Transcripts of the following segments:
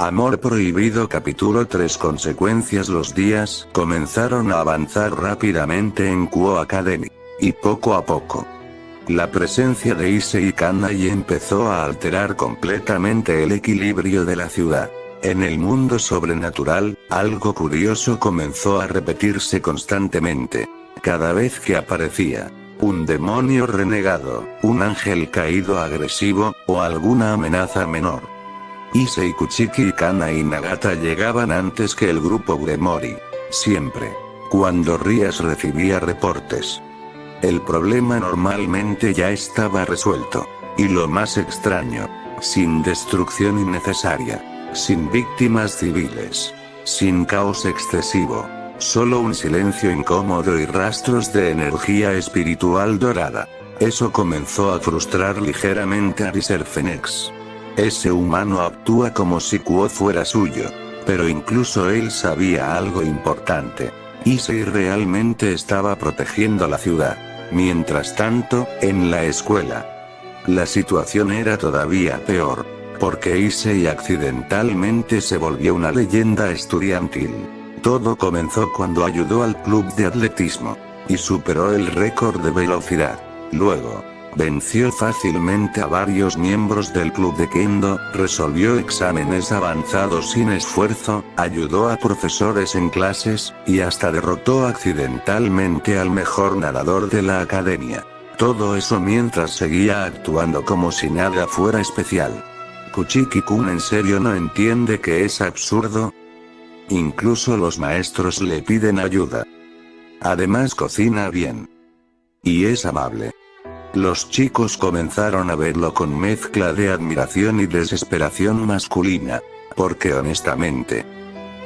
Amor prohibido capítulo 3 consecuencias. Los días comenzaron a avanzar rápidamente en Kuo Academy. Y poco a poco, la presencia de Issei Kanai empezó a alterar completamente el equilibrio de la ciudad. En el mundo sobrenatural, algo curioso comenzó a repetirse constantemente. Cada vez que aparecía un demonio renegado, un ángel caído agresivo, o alguna amenaza menor, Issei, Kuchiki y Kanai Nagata llegaban antes que el grupo Gremori. Siempre. Cuando Rías recibía reportes, el problema normalmente ya estaba resuelto. Y lo más extraño, sin destrucción innecesaria, sin víctimas civiles, sin caos excesivo, solo un silencio incómodo y rastros de energía espiritual dorada. Eso comenzó a frustrar ligeramente a Riser Phoenix. Ese humano actúa como si Kuo fuera suyo. Pero incluso él sabía algo importante. Issei realmente estaba protegiendo la ciudad. Mientras tanto, en la escuela, la situación era todavía peor. Porque Issei accidentalmente se volvió una leyenda estudiantil. Todo comenzó cuando ayudó al club de atletismo. Y superó el récord de velocidad. Luego, venció fácilmente a varios miembros del club de Kendo, resolvió exámenes avanzados sin esfuerzo, ayudó a profesores en clases, y hasta derrotó accidentalmente al mejor nadador de la academia. Todo eso mientras seguía actuando como si nada fuera especial. Kuchiki-kun ¿en serio no entiende que es absurdo? Incluso los maestros le piden ayuda. Además cocina bien. Y es amable. Los chicos comenzaron a verlo con mezcla de admiración y desesperación masculina, porque honestamente,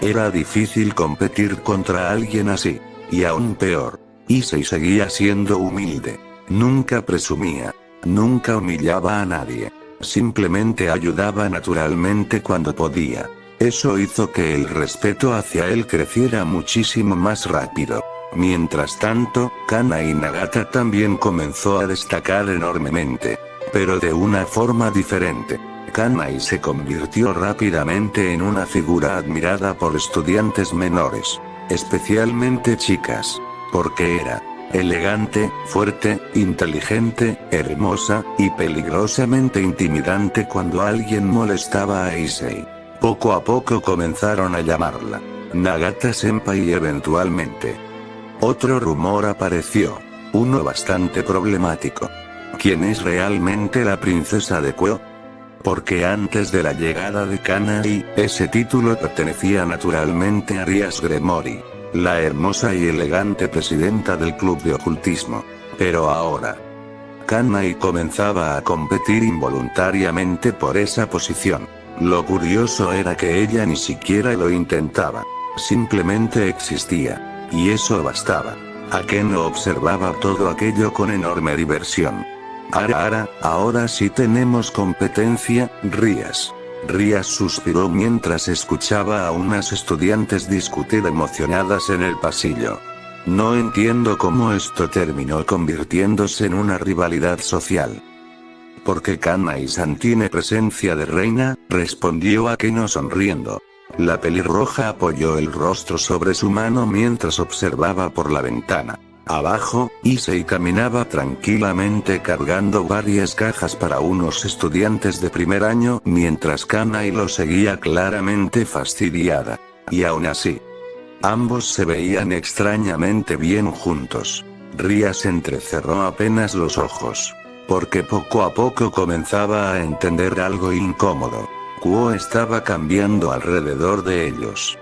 era difícil competir contra alguien así. Y aún peor, Issei seguía siendo humilde. Nunca presumía. Nunca humillaba a nadie. Simplemente ayudaba naturalmente cuando podía. Eso hizo que el respeto hacia él creciera muchísimo más rápido. Mientras tanto, Kanai Nagata también comenzó a destacar enormemente. Pero de una forma diferente. Kanai se convirtió rápidamente en una figura admirada por estudiantes menores. Especialmente chicas. Porque era elegante, fuerte, inteligente, hermosa, y peligrosamente intimidante cuando alguien molestaba a Issei. Poco a poco comenzaron a llamarla Nagata-senpai y eventualmente otro rumor apareció. Uno bastante problemático. ¿Quién es realmente la princesa de Kuo? Porque antes de la llegada de Kanai, ese título pertenecía naturalmente a Rías Gremori, la hermosa y elegante presidenta del club de ocultismo. Pero ahora, Kanai comenzaba a competir involuntariamente por esa posición. Lo curioso era que ella ni siquiera lo intentaba. Simplemente existía. Y eso bastaba. Akeno observaba todo aquello con enorme diversión. Ahora sí tenemos competencia, Rías. Rías suspiró mientras escuchaba a unas estudiantes discutir emocionadas en el pasillo. No entiendo cómo esto terminó convirtiéndose en una rivalidad social. Porque Kanai-san tiene presencia de reina, respondió Akeno sonriendo. La pelirroja apoyó el rostro sobre su mano mientras observaba por la ventana. Abajo, Issei caminaba tranquilamente cargando varias cajas para unos estudiantes de primer año mientras Kanai lo seguía claramente fastidiada. Y aún así, ambos se veían extrañamente bien juntos. Rías entrecerró apenas los ojos. Porque poco a poco comenzaba a entender algo incómodo. Kuo estaba cambiando alrededor de ellos.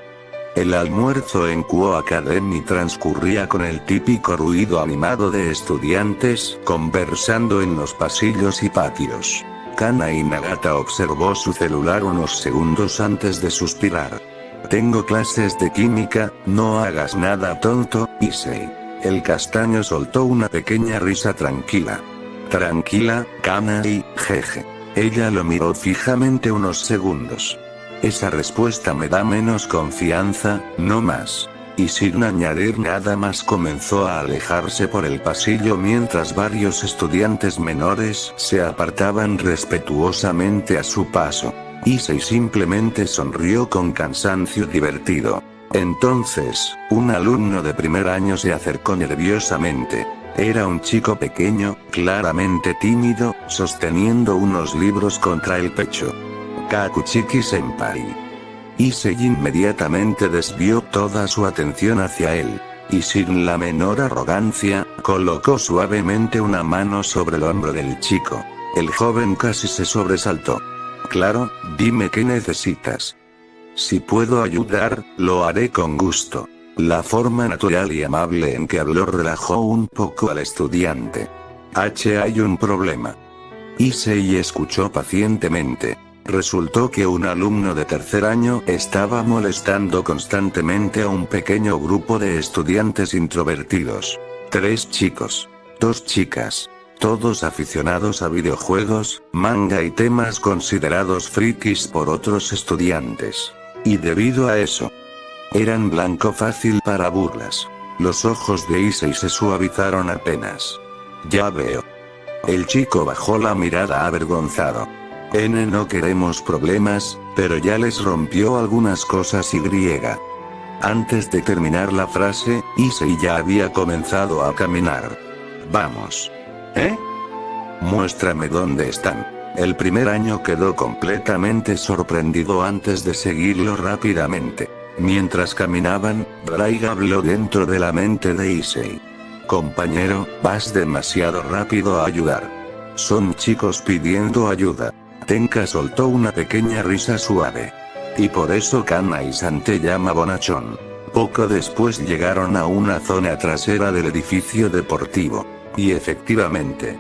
El almuerzo en Kuo Academy transcurría con el típico ruido animado de estudiantes conversando en los pasillos y patios. Kanai Nagata observó su celular unos segundos antes de suspirar. Tengo clases de química, no hagas nada tonto, Issei. El castaño soltó una pequeña risa tranquila. Tranquila, Kanai, jeje. Ella lo miró fijamente unos segundos. Esa respuesta me da menos confianza, no más. Y sin añadir nada más comenzó a alejarse por el pasillo mientras varios estudiantes menores se apartaban respetuosamente a su paso. Issei simplemente sonrió con cansancio divertido. Entonces, un alumno de primer año se acercó nerviosamente. Era un chico pequeño, claramente tímido, sosteniendo unos libros contra el pecho. Kakuchiki-senpai. Issei inmediatamente desvió toda su atención hacia él. Y sin la menor arrogancia, colocó suavemente una mano sobre el hombro del chico. El joven casi se sobresaltó. Claro, dime qué necesitas. Si puedo ayudar, lo haré con gusto. La forma natural y amable en que habló relajó un poco al estudiante. Hay un problema. Issei escuchó pacientemente. Resultó que un alumno de tercer año estaba molestando constantemente a un pequeño grupo de estudiantes introvertidos. 3 chicos. 2 chicas. Todos aficionados a videojuegos, manga y temas considerados frikis por otros estudiantes. Y debido a eso, eran blanco fácil para burlas. Los ojos de Issei se suavizaron apenas. Ya veo. El chico bajó la mirada avergonzado. No queremos problemas, pero ya les rompió algunas cosas y. Antes de terminar la frase, Issei ya había comenzado a caminar. Vamos. Muéstrame dónde están. El primer año quedó completamente sorprendido antes de seguirlo rápidamente. Mientras caminaban, Braig habló dentro de la mente de Issei. Compañero, vas demasiado rápido a ayudar. Son chicos pidiendo ayuda. Tenka soltó una pequeña risa suave. Y por eso Kanai-san te llama bonachón. Poco después llegaron a una zona trasera del edificio deportivo. Y efectivamente,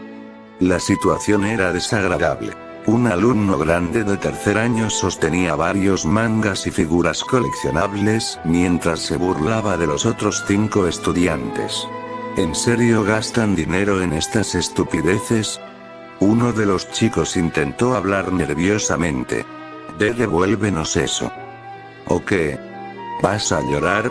la situación era desagradable. Un alumno grande de tercer año sostenía varios mangas y figuras coleccionables mientras se burlaba de los otros 5 estudiantes. ¿En serio gastan dinero en estas estupideces? Uno de los chicos intentó hablar nerviosamente. Devuélvenos eso. ¿O qué? ¿Vas a llorar?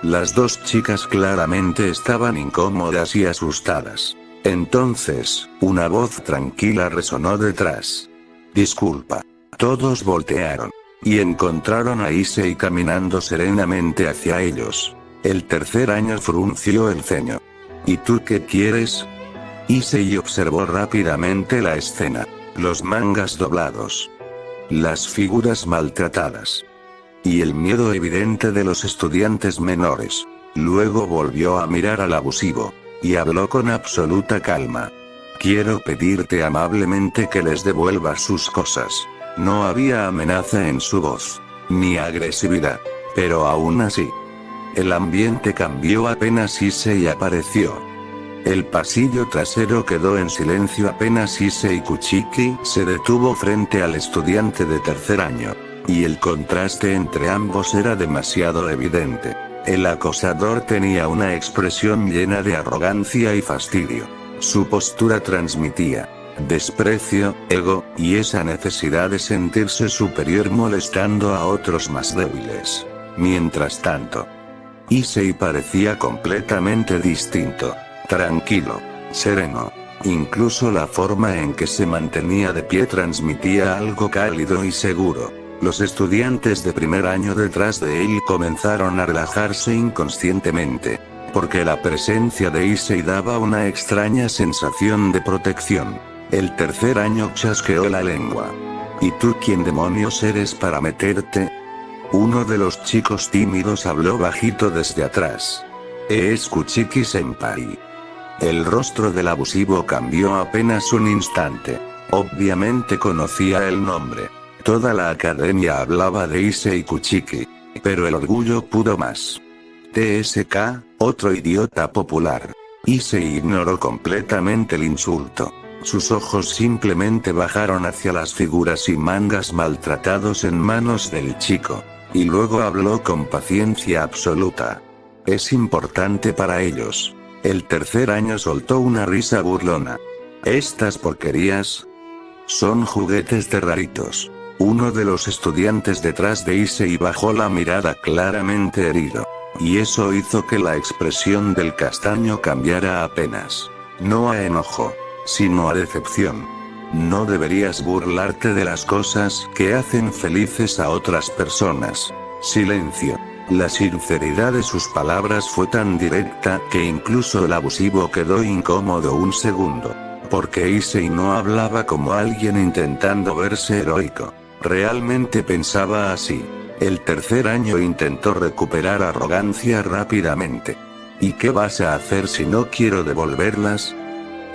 Las 2 chicas claramente estaban incómodas y asustadas. Entonces, una voz tranquila resonó detrás. Disculpa. Todos voltearon. Y encontraron a Issei caminando serenamente hacia ellos. El tercer año frunció el ceño. ¿Y tú qué quieres? Issei observó rápidamente la escena. Los mangas doblados. Las figuras maltratadas. Y el miedo evidente de los estudiantes menores. Luego volvió a mirar al abusivo. Y habló con absoluta calma. Quiero pedirte amablemente que les devuelvas sus cosas. No había amenaza en su voz. Ni agresividad. Pero aún así. El ambiente cambió apenas Issei apareció. El pasillo trasero quedó en silencio apenas Issei Kuchiki se detuvo frente al estudiante de tercer año. Y el contraste entre ambos era demasiado evidente. El acosador tenía una expresión llena de arrogancia y fastidio. Su postura transmitía desprecio, ego, y esa necesidad de sentirse superior molestando a otros más débiles. Mientras tanto, Issei parecía completamente distinto. Tranquilo, sereno. Incluso la forma en que se mantenía de pie transmitía algo cálido y seguro. Los estudiantes de primer año detrás de él comenzaron a relajarse inconscientemente, porque la presencia de Issei daba una extraña sensación de protección. El tercer año chasqueó la lengua. ¿Y tú quién demonios eres para meterte? Uno de los chicos tímidos habló bajito desde atrás. Es Kuchiki-senpai. El rostro del abusivo cambió apenas un instante. Obviamente conocía el nombre. Toda la academia hablaba de Issei Kuchiki. Pero el orgullo pudo más. TSK, otro idiota popular. Issei ignoró completamente el insulto. Sus ojos simplemente bajaron hacia las figuras y mangas maltratados en manos del chico. Y luego habló con paciencia absoluta. Es importante para ellos. El tercer año soltó una risa burlona. ¿Estas porquerías? Son juguetes de raritos. Uno de los estudiantes detrás de Issei bajó la mirada claramente herido. Y eso hizo que la expresión del castaño cambiara apenas. No a enojo, sino a decepción. No deberías burlarte de las cosas que hacen felices a otras personas. Silencio. La sinceridad de sus palabras fue tan directa que incluso el abusivo quedó incómodo un segundo. Porque Issei no hablaba como alguien intentando verse heroico. Realmente pensaba así. El tercer año intentó recuperar arrogancia rápidamente. ¿Y qué vas a hacer si no quiero devolverlas?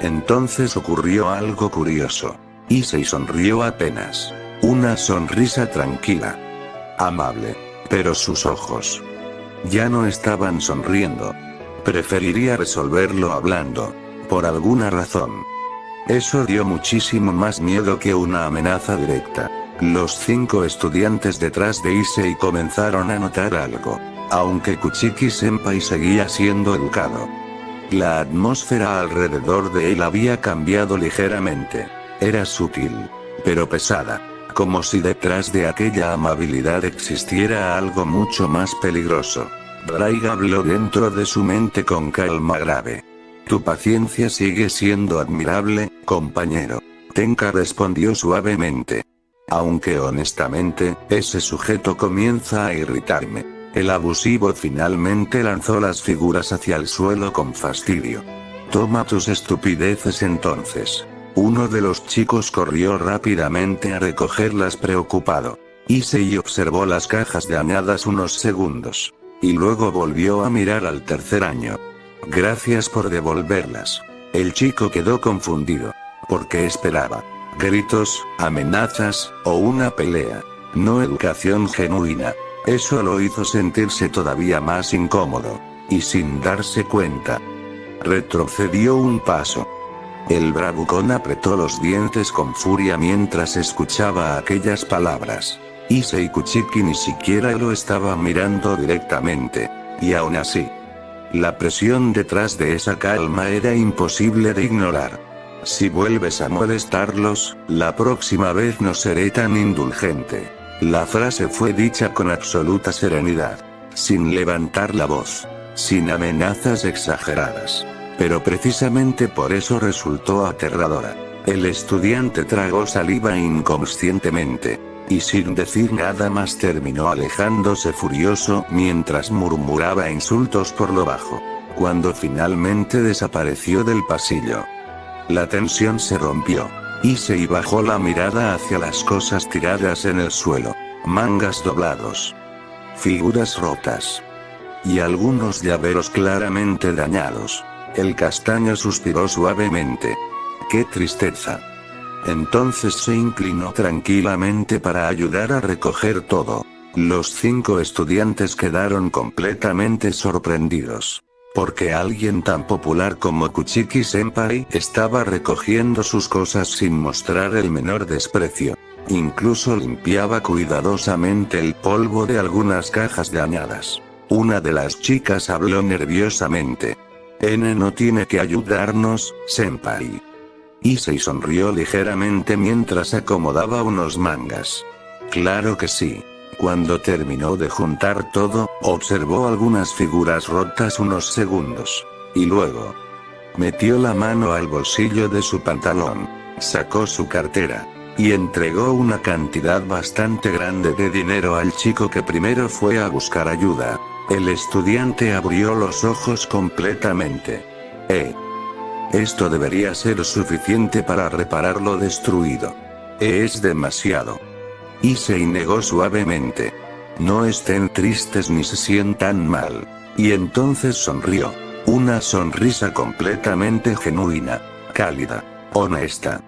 Entonces ocurrió algo curioso. Issei sonrió apenas. Una sonrisa tranquila. Amable. Pero sus ojos ya no estaban sonriendo. Preferiría resolverlo hablando. Por alguna razón. Eso dio muchísimo más miedo que una amenaza directa. Los 5 estudiantes detrás de Issei comenzaron a notar algo. Aunque Kuchiki-senpai seguía siendo educado. La atmósfera alrededor de él había cambiado ligeramente. Era sutil, pero pesada. Como si detrás de aquella amabilidad existiera algo mucho más peligroso. Raiga habló dentro de su mente con calma grave. Tu paciencia sigue siendo admirable, compañero. Tenka respondió suavemente. Aunque honestamente, ese sujeto comienza a irritarme. El abusivo finalmente lanzó las figuras hacia el suelo con fastidio. Toma tus estupideces entonces. Uno de los chicos corrió rápidamente a recogerlas preocupado. Issei observó las cajas dañadas unos segundos. Y luego volvió a mirar al tercer año. Gracias por devolverlas. El chico quedó confundido. Porque esperaba gritos, amenazas, o una pelea. No educación genuina. Eso lo hizo sentirse todavía más incómodo. Y sin darse cuenta, retrocedió un paso. El bravucón apretó los dientes con furia mientras escuchaba aquellas palabras. Issei Kuchiki ni siquiera lo estaba mirando directamente. Y aún así, la presión detrás de esa calma era imposible de ignorar. Si vuelves a molestarlos, la próxima vez no seré tan indulgente. La frase fue dicha con absoluta serenidad. Sin levantar la voz. Sin amenazas exageradas. Pero precisamente por eso resultó aterradora. El estudiante tragó saliva inconscientemente. Y sin decir nada más terminó alejándose furioso mientras murmuraba insultos por lo bajo. Cuando finalmente desapareció del pasillo, la tensión se rompió. Issei bajó la mirada hacia las cosas tiradas en el suelo. Mangas doblados. Figuras rotas. Y algunos llaveros claramente dañados. El castaño suspiró suavemente. ¡Qué tristeza! Entonces se inclinó tranquilamente para ayudar a recoger todo. Los 5 estudiantes quedaron completamente sorprendidos. Porque alguien tan popular como Kuchiki-senpai estaba recogiendo sus cosas sin mostrar el menor desprecio. Incluso limpiaba cuidadosamente el polvo de algunas cajas dañadas. Una de las chicas habló nerviosamente. N no tiene que ayudarnos, senpai. Issei sonrió ligeramente mientras acomodaba unos mangas. Claro que sí. Cuando terminó de juntar todo, observó algunas figuras rotas unos segundos. Y luego, metió la mano al bolsillo de su pantalón, sacó su cartera, y entregó una cantidad bastante grande de dinero al chico que primero fue a buscar ayuda. El estudiante abrió los ojos completamente. Esto debería ser suficiente para reparar lo destruido. Es demasiado. Issei negó suavemente. No estén tristes ni se sientan mal. Y entonces sonrió. Una sonrisa completamente genuina, cálida, honesta.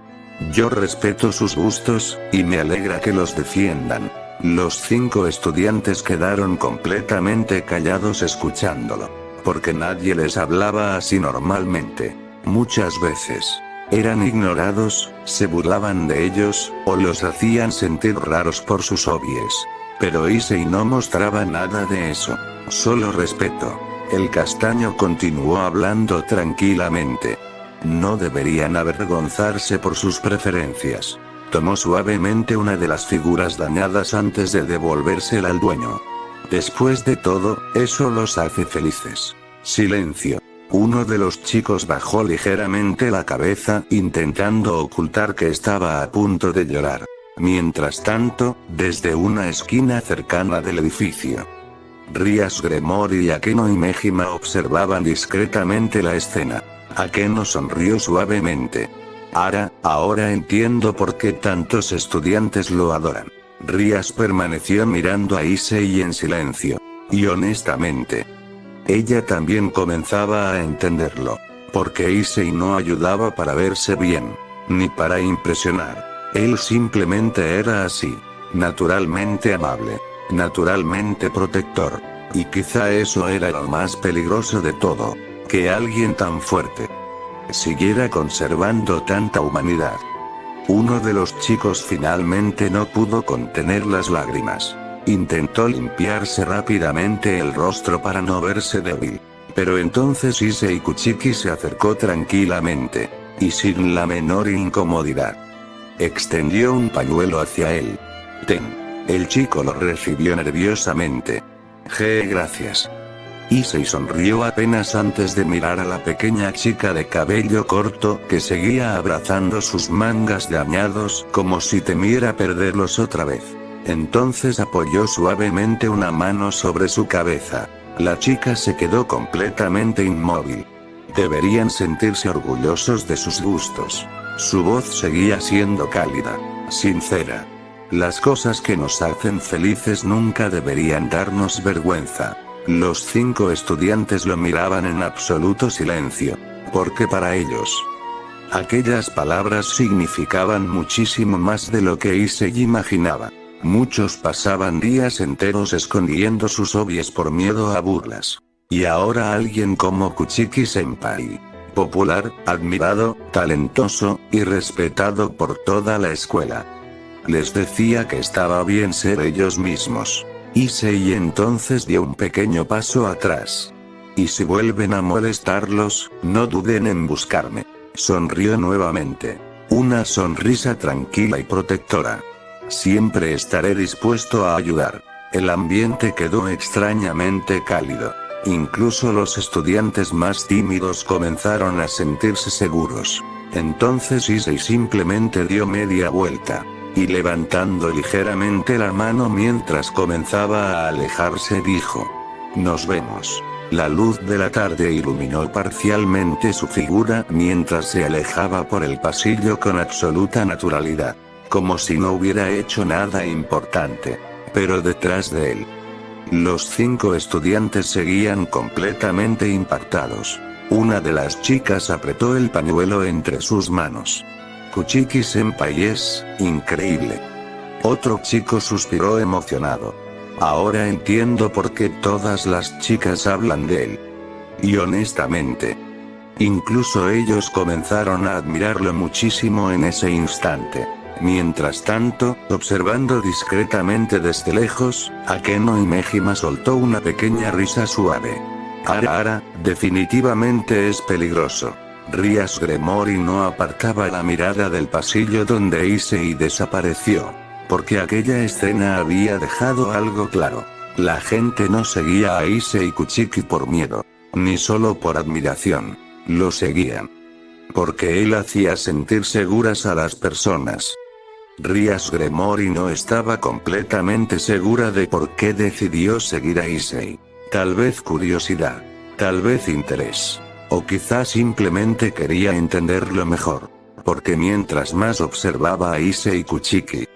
Yo respeto sus gustos, y me alegra que los defiendan. Los 5 estudiantes quedaron completamente callados escuchándolo. Porque nadie les hablaba así normalmente. Muchas veces eran ignorados, se burlaban de ellos, o los hacían sentir raros por sus hobbies. Pero Issei no mostraba nada de eso. Solo respeto. El castaño continuó hablando tranquilamente. No deberían avergonzarse por sus preferencias. Tomó suavemente una de las figuras dañadas antes de devolvérsela al dueño. Después de todo, eso los hace felices. Silencio. Uno de los chicos bajó ligeramente la cabeza, intentando ocultar que estaba a punto de llorar. Mientras tanto, desde una esquina cercana del edificio, Rias Gremory y Akeno y Mejima observaban discretamente la escena. Akeno sonrió suavemente. Ahora entiendo por qué tantos estudiantes lo adoran. Rias permaneció mirando a Issei en silencio. Y honestamente, ella también comenzaba a entenderlo. Porque Issei no ayudaba para verse bien, ni para impresionar. Él simplemente era así. Naturalmente amable. Naturalmente protector. Y quizá eso era lo más peligroso de todo. Que alguien tan fuerte siguiera conservando tanta humanidad. Uno de los chicos finalmente no pudo contener las lágrimas. Intentó limpiarse rápidamente el rostro para no verse débil. Pero entonces Issei Kuchiki se acercó tranquilamente, y sin la menor incomodidad. Extendió un pañuelo hacia él. Ten. El chico lo recibió nerviosamente. Gracias. Issei sonrió apenas antes de mirar a la pequeña chica de cabello corto que seguía abrazando sus mangas dañados como si temiera perderlos otra vez. Entonces apoyó suavemente una mano sobre su cabeza. La chica se quedó completamente inmóvil. Deberían sentirse orgullosos de sus gustos. Su voz seguía siendo cálida, sincera. Las cosas que nos hacen felices nunca deberían darnos vergüenza. Los 5 estudiantes lo miraban en absoluto silencio, porque para ellos, aquellas palabras significaban muchísimo más de lo que Issei imaginaba. Muchos pasaban días enteros escondiendo sus hobbies por miedo a burlas. Y ahora alguien como Kuchiki-senpai, popular, admirado, talentoso, y respetado por toda la escuela, les decía que estaba bien ser ellos mismos. Issei entonces dio un pequeño paso atrás. Y si vuelven a molestarlos, no duden en buscarme. Sonrió nuevamente. Una sonrisa tranquila y protectora. Siempre estaré dispuesto a ayudar. El ambiente quedó extrañamente cálido. Incluso los estudiantes más tímidos comenzaron a sentirse seguros. Entonces Issei simplemente dio media vuelta. Y levantando ligeramente la mano mientras comenzaba a alejarse dijo: Nos vemos. La luz de la tarde iluminó parcialmente su figura mientras se alejaba por el pasillo con absoluta naturalidad. Como si no hubiera hecho nada importante. Pero detrás de él, los 5 estudiantes seguían completamente impactados. Una de las chicas apretó el pañuelo entre sus manos. Kuchiki-senpai es increíble. Otro chico suspiró emocionado. Ahora entiendo por qué todas las chicas hablan de él. Y honestamente, incluso ellos comenzaron a admirarlo muchísimo en ese instante. Mientras tanto, observando discretamente desde lejos, Akeno y Mejima soltó una pequeña risa suave. Definitivamente es peligroso. Rias Gremory no apartaba la mirada del pasillo donde Issei desapareció. Porque aquella escena había dejado algo claro. La gente no seguía a Issei Kuchiki por miedo. Ni solo por admiración. Lo seguían porque él hacía sentir seguras a las personas. Rias Gremory no estaba completamente segura de por qué decidió seguir a Issei. Tal vez curiosidad. Tal vez interés. O quizá simplemente quería entenderlo mejor. Porque mientras más observaba a Issei Kuchiki,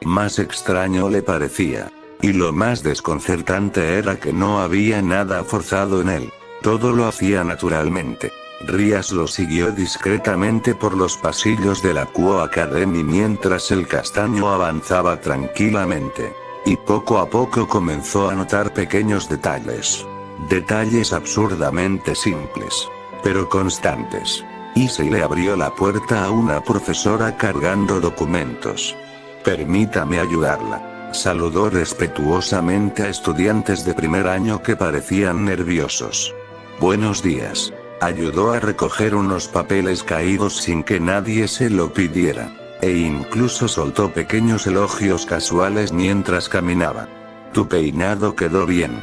más extraño le parecía. Y lo más desconcertante era que no había nada forzado en él. Todo lo hacía naturalmente. Rias lo siguió discretamente por los pasillos de la Kuo Academy mientras el castaño avanzaba tranquilamente. Y poco a poco comenzó a notar pequeños detalles. Detalles absurdamente simples, pero constantes. Issei le abrió la puerta a una profesora cargando documentos. Permítame ayudarla. Saludó respetuosamente a estudiantes de primer año que parecían nerviosos. Buenos días. Ayudó a recoger unos papeles caídos sin que nadie se lo pidiera. E incluso soltó pequeños elogios casuales mientras caminaba. Tu peinado quedó bien.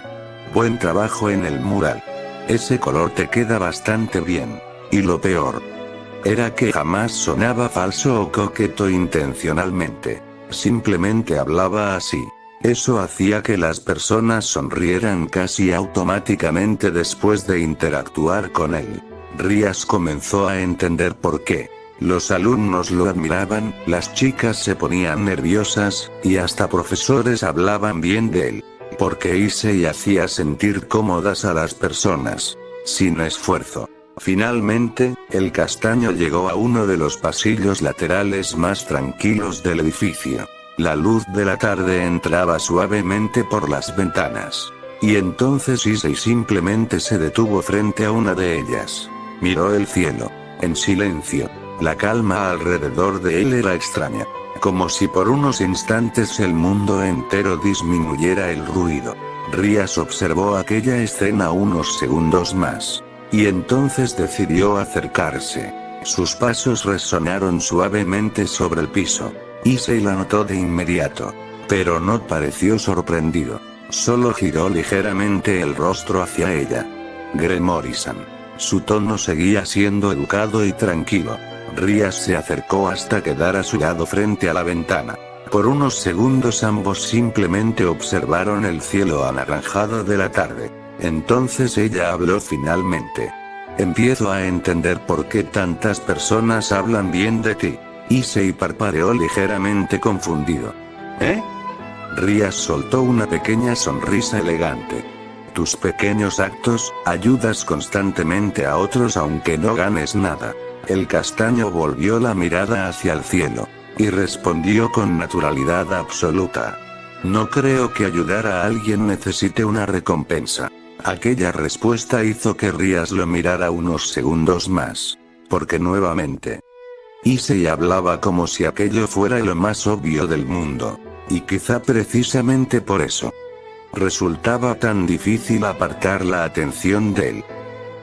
Buen trabajo en el mural. Ese color te queda bastante bien. Y lo peor era que jamás sonaba falso o coqueto intencionalmente. Simplemente hablaba así. Eso hacía que las personas sonrieran casi automáticamente después de interactuar con él. Rías comenzó a entender por qué. Los alumnos lo admiraban, las chicas se ponían nerviosas, y hasta profesores hablaban bien de él. Porque Issei hacía sentir cómodas a las personas, sin esfuerzo. Finalmente, el castaño llegó a uno de los pasillos laterales más tranquilos del edificio. La luz de la tarde entraba suavemente por las ventanas. Y entonces Issei simplemente se detuvo frente a una de ellas. Miró el cielo. En silencio. La calma alrededor de él era extraña. Como si por unos instantes el mundo entero disminuyera el ruido. Rías observó aquella escena unos segundos más. Y entonces decidió acercarse. Sus pasos resonaron suavemente sobre el piso. Issei la notó de inmediato. Pero no pareció sorprendido. Solo giró ligeramente el rostro hacia ella. Gremory-san. Su tono seguía siendo educado y tranquilo. Rías se acercó hasta quedar a su lado frente a la ventana. Por unos segundos ambos simplemente observaron el cielo anaranjado de la tarde. Entonces ella habló finalmente. Empiezo a entender por qué tantas personas hablan bien de ti. Issei parpadeó ligeramente confundido. ¿Eh? Rías soltó una pequeña sonrisa elegante. Tus pequeños actos, ayudas constantemente a otros aunque no ganes nada. El castaño volvió la mirada hacia el cielo. Y respondió con naturalidad absoluta. No creo que ayudar a alguien necesite una recompensa. Aquella respuesta hizo que Rías lo mirara unos segundos más. Porque nuevamente Issei hablaba como si aquello fuera lo más obvio del mundo. Y quizá precisamente por eso resultaba tan difícil apartar la atención de él.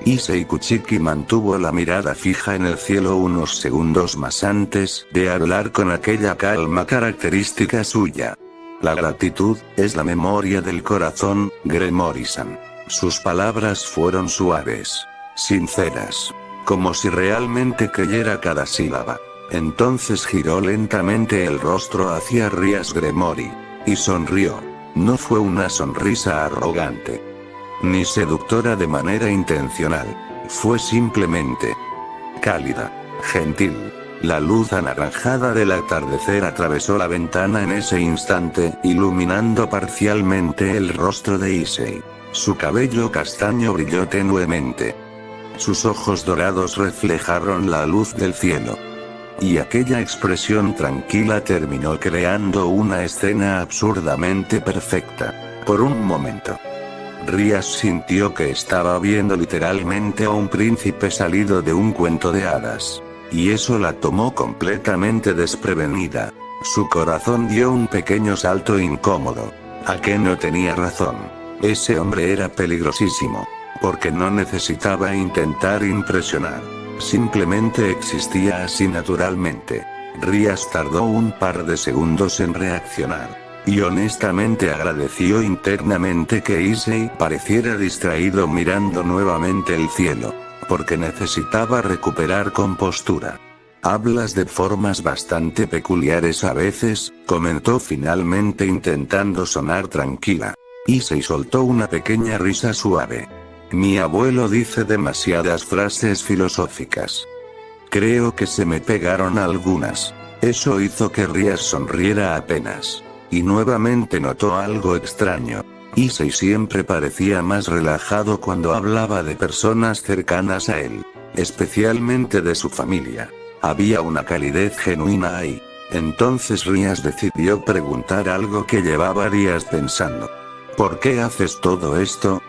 Issei Kuchiki mantuvo la mirada fija en el cielo unos segundos más antes de hablar con aquella calma característica suya. La gratitud es la memoria del corazón, Gremory-san. Sus palabras fueron suaves, sinceras, como si realmente creyera cada sílaba. Entonces giró lentamente el rostro hacia Rías Gremory. Y sonrió. No fue una sonrisa arrogante ni seductora de manera intencional. Fue simplemente cálida, gentil. La luz anaranjada del atardecer atravesó la ventana en ese instante, iluminando parcialmente el rostro de Issei. Su cabello castaño brilló tenuemente. Sus ojos dorados reflejaron la luz del cielo. Y aquella expresión tranquila terminó creando una escena absurdamente perfecta. Por un momento, Rías sintió que estaba viendo literalmente a un príncipe salido de un cuento de hadas. Y eso la tomó completamente desprevenida. Su corazón dio un pequeño salto incómodo. ¿A qué no tenía razón? Ese hombre era peligrosísimo. Porque no necesitaba intentar impresionar. Simplemente existía así naturalmente. Rías tardó un par de segundos en reaccionar. Y honestamente agradeció internamente que Issei pareciera distraído mirando nuevamente el cielo. Porque necesitaba recuperar compostura. Hablas de formas bastante peculiares a veces, comentó finalmente intentando sonar tranquila. Issei soltó una pequeña risa suave. Mi abuelo dice demasiadas frases filosóficas. Creo que se me pegaron algunas. Eso hizo que Rías sonriera apenas. Y nuevamente notó algo extraño. Issei siempre parecía más relajado cuando hablaba de personas cercanas a él. Especialmente de su familia. Había una calidez genuina ahí. Entonces Rías decidió preguntar algo que llevaba días pensando. ¿Por qué haces todo esto?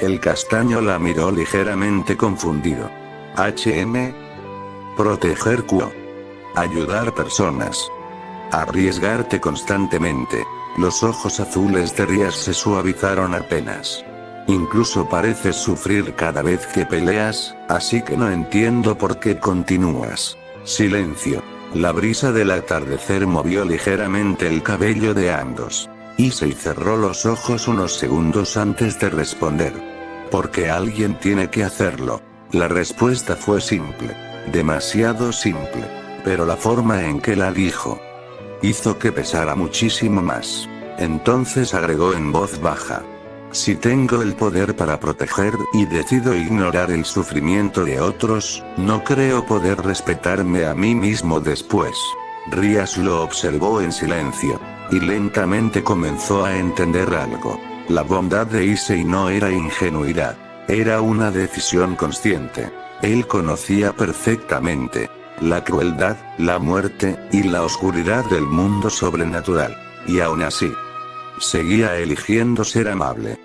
El castaño la miró ligeramente confundido. Proteger Kuo. Ayudar personas. Arriesgarte constantemente. Los ojos azules de Rías se suavizaron apenas. Incluso pareces sufrir cada vez que peleas, así que no entiendo por qué continúas. Silencio. La brisa del atardecer movió ligeramente el cabello de ambos. Issei cerró los ojos unos segundos antes de responder. Porque alguien tiene que hacerlo. La respuesta fue simple. Demasiado simple. Pero la forma en que la dijo hizo que pesara muchísimo más. Entonces agregó en voz baja. Si tengo el poder para proteger y decido ignorar el sufrimiento de otros, no creo poder respetarme a mí mismo después. Rías lo observó en silencio. Y lentamente comenzó a entender algo. La bondad de Issei no era ingenuidad. Era una decisión consciente. Él conocía perfectamente la crueldad, la muerte, y la oscuridad del mundo sobrenatural. Y aún así, seguía eligiendo ser amable.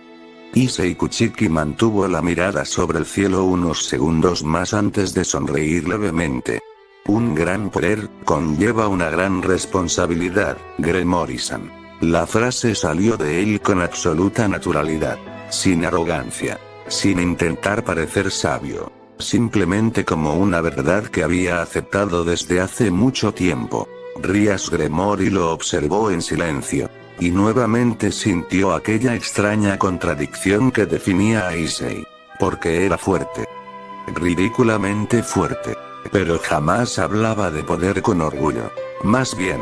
Issei Kuchiki mantuvo la mirada sobre el cielo unos segundos más antes de sonreír levemente. Un gran poder conlleva una gran responsabilidad, Gremory-san. La frase salió de él con absoluta naturalidad, sin arrogancia, sin intentar parecer sabio, simplemente como una verdad que había aceptado desde hace mucho tiempo. Rías Gremory lo observó en silencio, y nuevamente sintió aquella extraña contradicción que definía a Issei. Porque era fuerte. Ridículamente fuerte. Pero jamás hablaba de poder con orgullo. Más bien,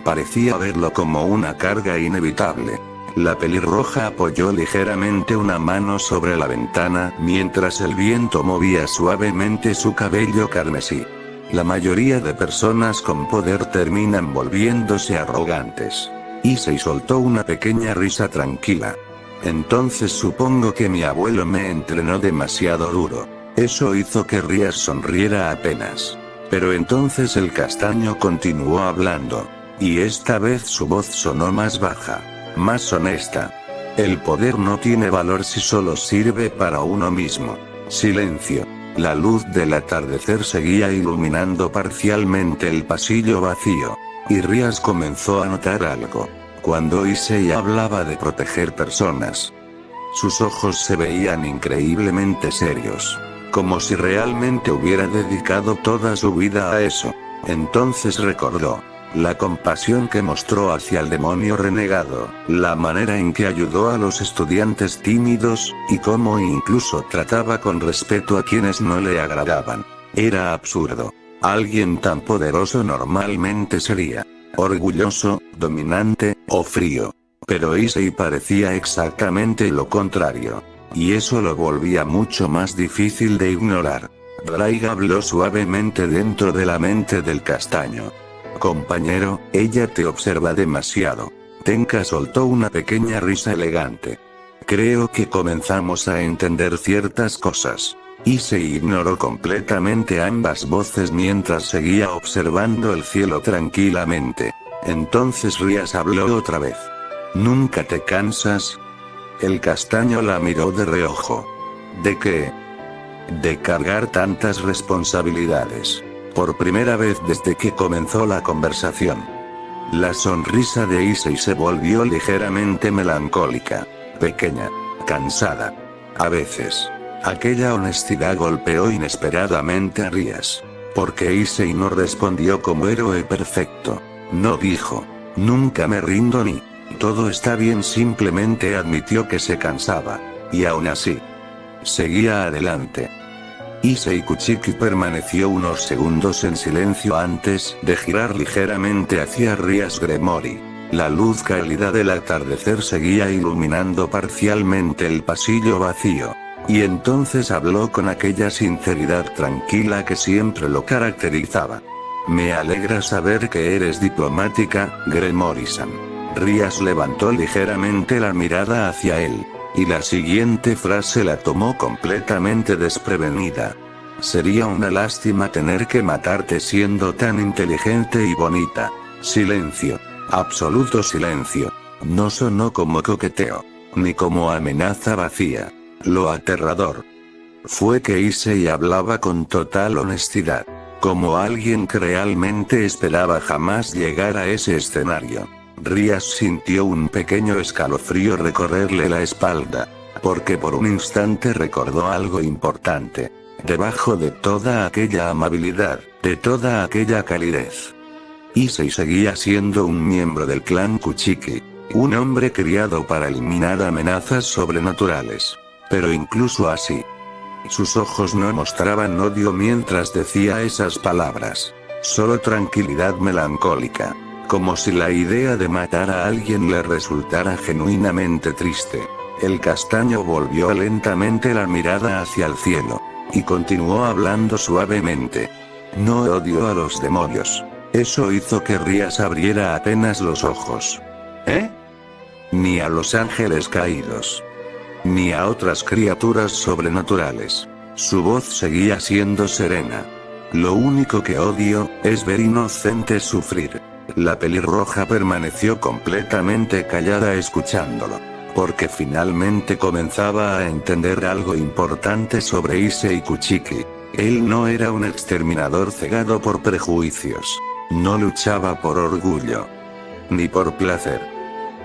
parecía verlo como una carga inevitable. La pelirroja apoyó ligeramente una mano sobre la ventana mientras el viento movía suavemente su cabello carmesí. La mayoría de personas con poder terminan volviéndose arrogantes. Issei soltó una pequeña risa tranquila. Entonces supongo que mi abuelo me entrenó demasiado duro. Eso hizo que Rías sonriera apenas. Pero entonces el castaño continuó hablando. Y esta vez su voz sonó más baja, más honesta. El poder no tiene valor si solo sirve para uno mismo. Silencio. La luz del atardecer seguía iluminando parcialmente el pasillo vacío. Y Rías comenzó a notar algo. Cuando Issei hablaba de proteger personas, sus ojos se veían increíblemente serios. Como si realmente hubiera dedicado toda su vida a eso. Entonces recordó la compasión que mostró hacia el demonio renegado, la manera en que ayudó a los estudiantes tímidos, y cómo incluso trataba con respeto a quienes no le agradaban. Era absurdo. Alguien tan poderoso normalmente sería orgulloso, dominante, o frío. Pero Issei parecía exactamente lo contrario. Y eso lo volvía mucho más difícil de ignorar. Drake habló suavemente dentro de la mente del castaño. Compañero, ella te observa demasiado. Tenka soltó una pequeña risa elegante. Creo que comenzamos a entender ciertas cosas. Issei ignoró completamente ambas voces mientras seguía observando el cielo tranquilamente. Entonces Rías habló otra vez. ¿Nunca te cansas? El castaño la miró de reojo. ¿De qué? De cargar tantas responsabilidades. Por primera vez desde que comenzó la conversación. La sonrisa de Issei se volvió ligeramente melancólica. Pequeña. Cansada. A veces. Aquella honestidad golpeó inesperadamente a Rías. Porque Issei no respondió como héroe perfecto. No dijo, nunca me rindo ni, todo está bien, simplemente admitió que se cansaba. Y aún así, seguía adelante. Issei Kuchiki permaneció unos segundos en silencio antes de girar ligeramente hacia Rías Gremory. La luz cálida del atardecer seguía iluminando parcialmente el pasillo vacío. Y entonces habló con aquella sinceridad tranquila que siempre lo caracterizaba. Me alegra saber que eres diplomática, Gremory-san. Rías levantó ligeramente la mirada hacia él. Y la siguiente frase la tomó completamente desprevenida. Sería una lástima tener que matarte siendo tan inteligente y bonita. Silencio. Absoluto silencio. No sonó como coqueteo. Ni como amenaza vacía. Lo aterrador fue que Issei hablaba con total honestidad. Como alguien que realmente esperaba jamás llegar a ese escenario. Rías sintió un pequeño escalofrío recorrerle la espalda. Porque por un instante recordó algo importante. Debajo de toda aquella amabilidad, de toda aquella calidez, Issei seguía siendo un miembro del clan Kuchiki. Un hombre criado para eliminar amenazas sobrenaturales. Pero incluso así, sus ojos no mostraban odio mientras decía esas palabras. Solo tranquilidad melancólica. Como si la idea de matar a alguien le resultara genuinamente triste. El castaño volvió lentamente la mirada hacia el cielo. Y continuó hablando suavemente. No odio a los demonios. Eso hizo que Rías abriera apenas los ojos. ¿Eh? Ni a los ángeles caídos. Ni a otras criaturas sobrenaturales. Su voz seguía siendo serena. Lo único que odio, es ver inocentes sufrir. La pelirroja permaneció completamente callada escuchándolo. Porque finalmente comenzaba a entender algo importante sobre Issei Kuchiki. Él no era un exterminador cegado por prejuicios. No luchaba por orgullo. Ni por placer.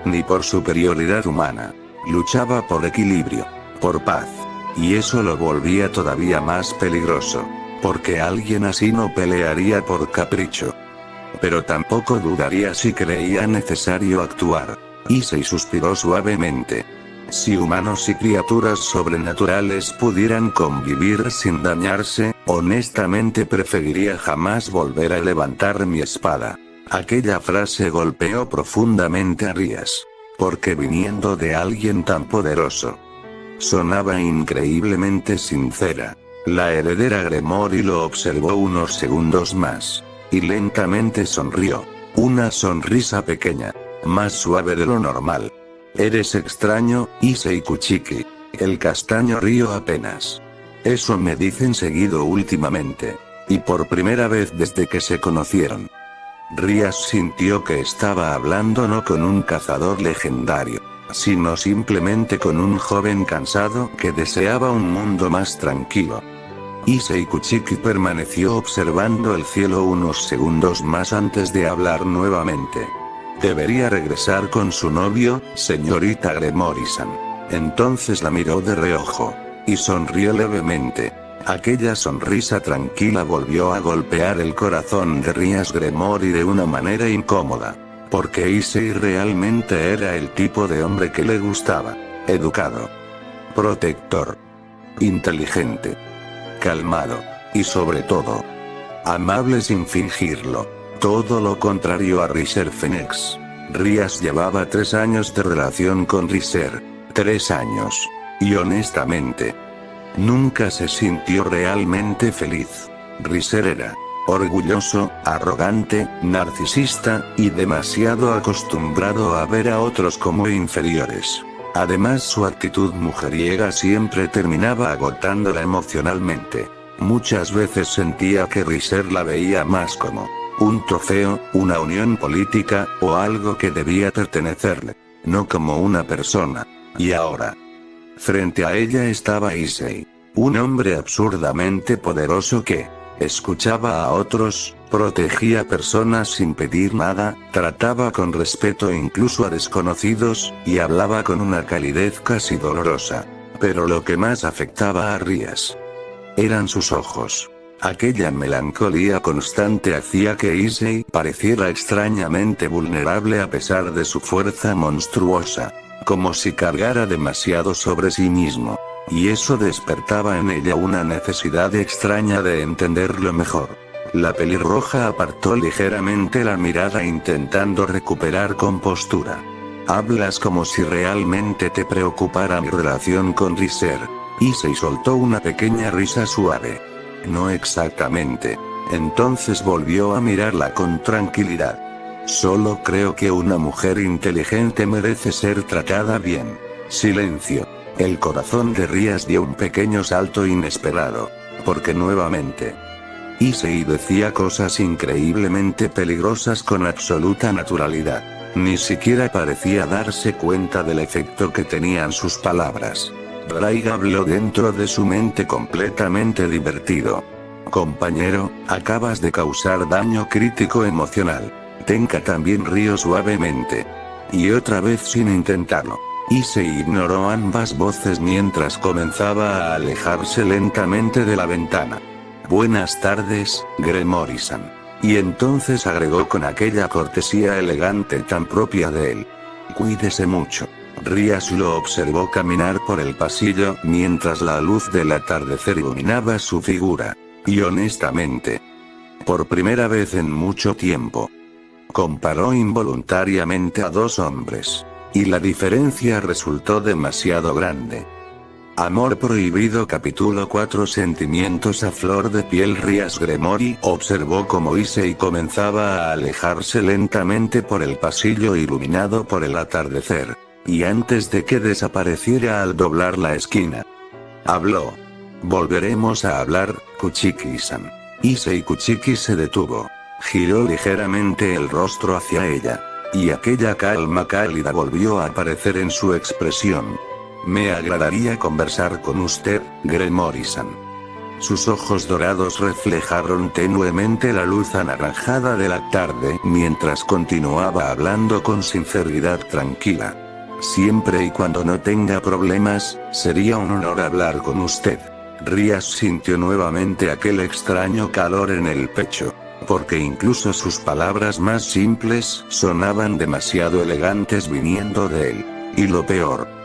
Ni por superioridad humana. Luchaba por equilibrio. Por paz. Y eso lo volvía todavía más peligroso. Porque alguien así no pelearía por capricho. Pero tampoco dudaría si creía necesario actuar. Issei suspiró suavemente. Si humanos y criaturas sobrenaturales pudieran convivir sin dañarse, honestamente preferiría jamás volver a levantar mi espada. Aquella frase golpeó profundamente a Rías. Porque viniendo de alguien tan poderoso, sonaba increíblemente sincera. La heredera Gremory lo observó unos segundos más. Y lentamente sonrió. Una sonrisa pequeña. Más suave de lo normal. Eres extraño, Issei Kuchiki. El castaño rió apenas. Eso me dicen seguido últimamente. Y por primera vez desde que se conocieron. Rías sintió que estaba hablando no con un cazador legendario, sino simplemente con un joven cansado que deseaba un mundo más tranquilo. Issei Kuchiki permaneció observando el cielo unos segundos más antes de hablar nuevamente. Debería regresar con su novio, señorita Gremory-san. Entonces la miró de reojo. Y sonrió levemente. Aquella sonrisa tranquila volvió a golpear el corazón de Rías Gremory de una manera incómoda. Porque Issei realmente era el tipo de hombre que le gustaba. Educado. Protector. Inteligente. Calmado. Y sobre todo, amable sin fingirlo. Todo lo contrario a Riser Phoenix. Rías llevaba 3 años de relación con Riser. 3 años. Y honestamente, nunca se sintió realmente feliz. Riser era orgulloso, arrogante, narcisista, y demasiado acostumbrado a ver a otros como inferiores. Además, su actitud mujeriega siempre terminaba agotándola emocionalmente. Muchas veces sentía que Riser la veía más como un trofeo, una unión política, o algo que debía pertenecerle, no como una persona. Y ahora, frente a ella estaba Issei, un hombre absurdamente poderoso que escuchaba a otros, protegía personas sin pedir nada, trataba con respeto incluso a desconocidos, y hablaba con una calidez casi dolorosa. Pero lo que más afectaba a Rías eran sus ojos. Aquella melancolía constante hacía que Issei pareciera extrañamente vulnerable a pesar de su fuerza monstruosa. Como si cargara demasiado sobre sí mismo. Y eso despertaba en ella una necesidad extraña de entenderlo mejor. La pelirroja apartó ligeramente la mirada intentando recuperar compostura. Hablas como si realmente te preocupara mi relación con Riser. Issei soltó una pequeña risa suave. No exactamente. Entonces volvió a mirarla con tranquilidad. Solo creo que una mujer inteligente merece ser tratada bien. Silencio. El corazón de Rías dio un pequeño salto inesperado. Porque nuevamente, Issei decía cosas increíblemente peligrosas con absoluta naturalidad. Ni siquiera parecía darse cuenta del efecto que tenían sus palabras. Raiga habló dentro de su mente completamente divertido. Compañero, acabas de causar daño crítico emocional. Tenka también rió suavemente. Y otra vez sin intentarlo. Issei ignoró ambas voces mientras comenzaba a alejarse lentamente de la ventana. Buenas tardes, Gremory-san. Y entonces agregó con aquella cortesía elegante tan propia de él. Cuídese mucho. Rias lo observó caminar por el pasillo mientras la luz del atardecer iluminaba su figura. Y honestamente, por primera vez en mucho tiempo, comparó involuntariamente a dos hombres. Y la diferencia resultó demasiado grande. Amor prohibido capítulo 4 Sentimientos a flor de piel. Rias Gremory observó cómo Issei comenzaba a alejarse lentamente por el pasillo iluminado por el atardecer. Y antes de que desapareciera al doblar la esquina, habló. Volveremos a hablar, Kuchiki-san. Issei Kuchiki se detuvo. Giró ligeramente el rostro hacia ella. Y aquella calma cálida volvió a aparecer en su expresión. Me agradaría conversar con usted, Gremory-san. Sus ojos dorados reflejaron tenuemente la luz anaranjada de la tarde mientras continuaba hablando con sinceridad tranquila. Siempre y cuando no tenga problemas, sería un honor hablar con usted. Rias sintió nuevamente aquel extraño calor en el pecho. Porque incluso sus palabras más simples sonaban demasiado elegantes viniendo de él. Y lo peor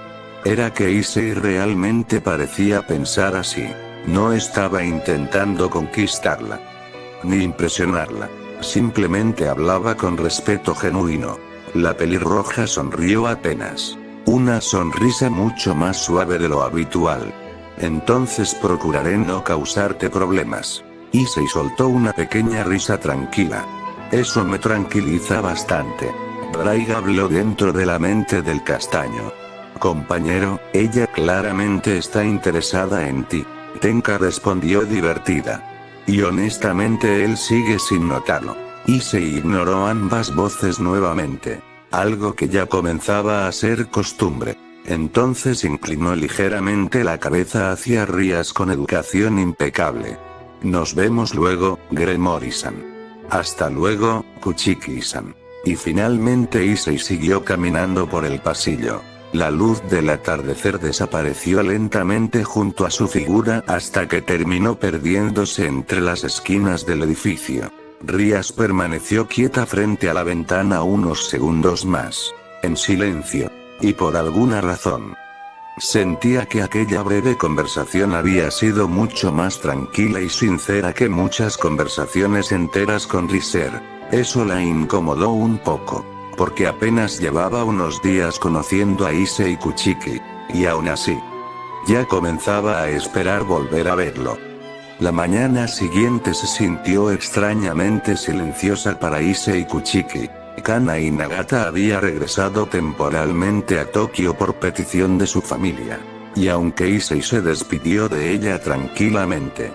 era que Issei realmente parecía pensar así. No estaba intentando conquistarla, ni impresionarla. Simplemente hablaba con respeto genuino. La pelirroja sonrió apenas. Una sonrisa mucho más suave de lo habitual. Entonces procuraré no causarte problemas. Issei soltó una pequeña risa tranquila. Eso me tranquiliza bastante. Raiga habló dentro de la mente del castaño. Compañero, ella claramente está interesada en ti. Tenka respondió divertida. Y honestamente él sigue sin notarlo. Issei ignoró ambas voces nuevamente. Algo que ya comenzaba a ser costumbre. Entonces inclinó ligeramente la cabeza hacia Rias con educación impecable. Nos vemos luego, Gremory-san. Hasta luego, Kuchiki-san. Y finalmente Issei siguió caminando por el pasillo. La luz del atardecer desapareció lentamente junto a su figura hasta que terminó perdiéndose entre las esquinas del edificio. Rias permaneció quieta frente a la ventana unos segundos más. En silencio. Y por alguna razón, sentía que aquella breve conversación había sido mucho más tranquila y sincera que muchas conversaciones enteras con Riser. Eso la incomodó un poco, porque apenas llevaba unos días conociendo a Issei Kuchiki, y aún así, ya comenzaba a esperar volver a verlo. La mañana siguiente se sintió extrañamente silenciosa para Issei Kuchiki. Kana y Nagata había regresado temporalmente a Tokio por petición de su familia. Y aunque Issei se despidió de ella tranquilamente,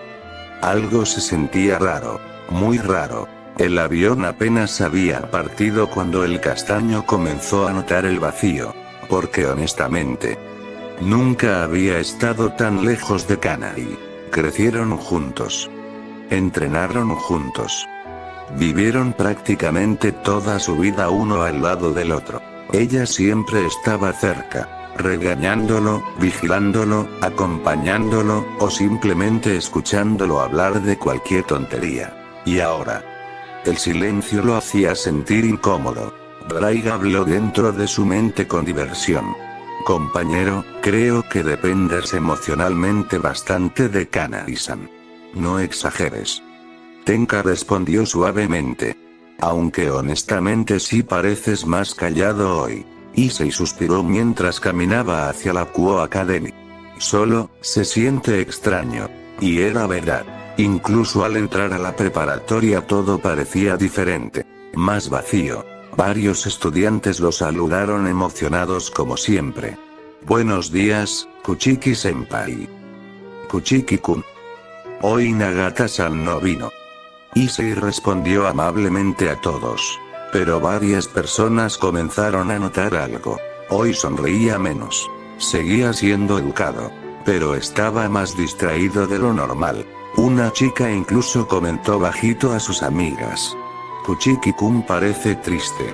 algo se sentía raro, muy raro. El avión apenas había partido cuando el castaño comenzó a notar el vacío, porque honestamente, nunca había estado tan lejos de Kana y crecieron juntos, entrenaron juntos. Vivieron prácticamente toda su vida uno al lado del otro. Ella siempre estaba cerca, regañándolo, vigilándolo, acompañándolo, o simplemente escuchándolo hablar de cualquier tontería. Y ahora, el silencio lo hacía sentir incómodo. Raiga habló dentro de su mente con diversión. Compañero, creo que dependes emocionalmente bastante de Kana-san. No exageres. Tenka respondió suavemente. Aunque honestamente sí pareces más callado hoy. Issei suspiró mientras caminaba hacia la Kuo Academy. Solo, se siente extraño. Y era verdad. Incluso al entrar a la preparatoria todo parecía diferente. Más vacío. Varios estudiantes lo saludaron emocionados como siempre. Buenos días, Kuchiki-senpai. Kuchiki-kun. Hoy Nagata-san no vino. Issei respondió amablemente a todos. Pero varias personas comenzaron a notar algo. Hoy sonreía menos. Seguía siendo educado. Pero estaba más distraído de lo normal. Una chica incluso comentó bajito a sus amigas. Kuchiki-kun parece triste.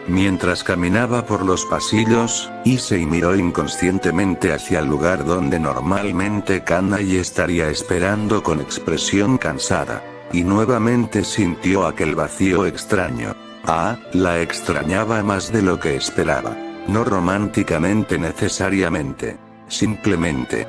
Mientras caminaba por los pasillos, Issei miró inconscientemente hacia el lugar donde normalmente Kanai estaría esperando con expresión cansada. Y nuevamente sintió aquel vacío extraño. La extrañaba más de lo que esperaba. No románticamente necesariamente. Simplemente.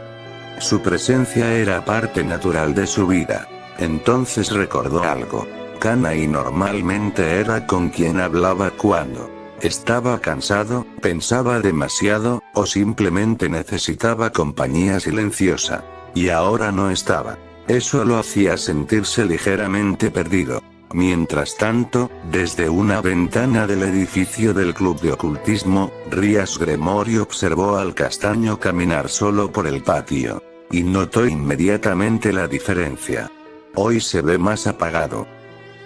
Su presencia era parte natural de su vida. Entonces recordó algo. Kanai normalmente era con quien hablaba cuando estaba cansado, pensaba demasiado, o simplemente necesitaba compañía silenciosa. Y ahora no estaba. Eso lo hacía sentirse ligeramente perdido. Mientras tanto, desde una ventana del edificio del club de ocultismo, Rías Gremory observó al castaño caminar solo por el patio. Y notó inmediatamente la diferencia. Hoy se ve más apagado.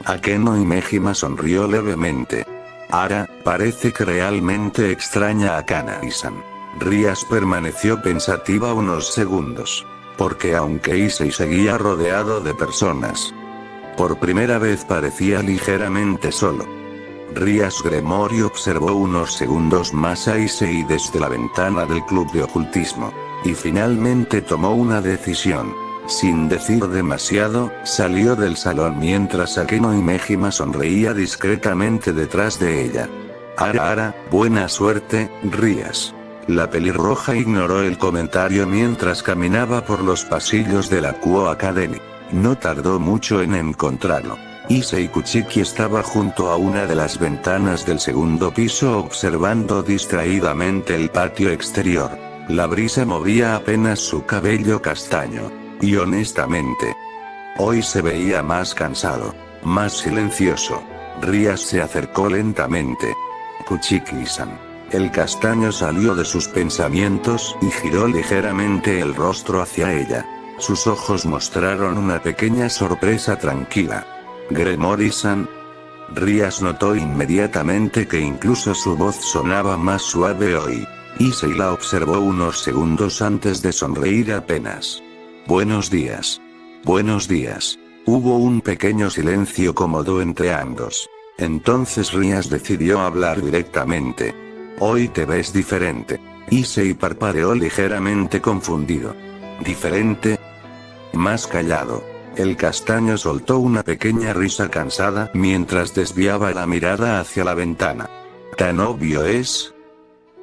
Akeno Himejima sonrió levemente. Ara, parece que realmente extraña a Kanai-san. Rías permaneció pensativa unos segundos. Porque aunque Issei seguía rodeado de personas, por primera vez parecía ligeramente solo. Rías Gremory observó unos segundos más a Issei desde la ventana del club de ocultismo. Y finalmente tomó una decisión. Sin decir demasiado, salió del salón mientras Akeno Himejima sonreía discretamente detrás de ella. Ara, buena suerte, Rías. La pelirroja ignoró el comentario mientras caminaba por los pasillos de la Kuo Academy. No tardó mucho en encontrarlo. Issei Kuchiki estaba junto a una de las ventanas del segundo piso observando distraídamente el patio exterior. La brisa movía apenas su cabello castaño. Y honestamente, hoy se veía más cansado, más silencioso. Rías se acercó lentamente. Kuchiki-san. El castaño salió de sus pensamientos y giró ligeramente el rostro hacia ella. Sus ojos mostraron una pequeña sorpresa tranquila. Gremory-san. Rías notó inmediatamente que incluso su voz sonaba más suave hoy. Issei la observó unos segundos antes de sonreír apenas. Buenos días. Buenos días. Hubo un pequeño silencio cómodo entre ambos. Entonces Rías decidió hablar directamente. Hoy te ves diferente. Issei parpadeó ligeramente confundido. ¿Diferente? Más callado. El castaño soltó una pequeña risa cansada mientras desviaba la mirada hacia la ventana. ¿Tan obvio es?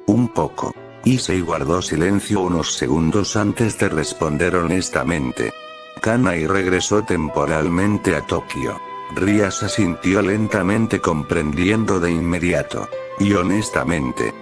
Un poco. Issei guardó silencio unos segundos antes de responder honestamente. Kanai regresó temporalmente a Tokio. Rías asintió lentamente comprendiendo de inmediato. Y honestamente,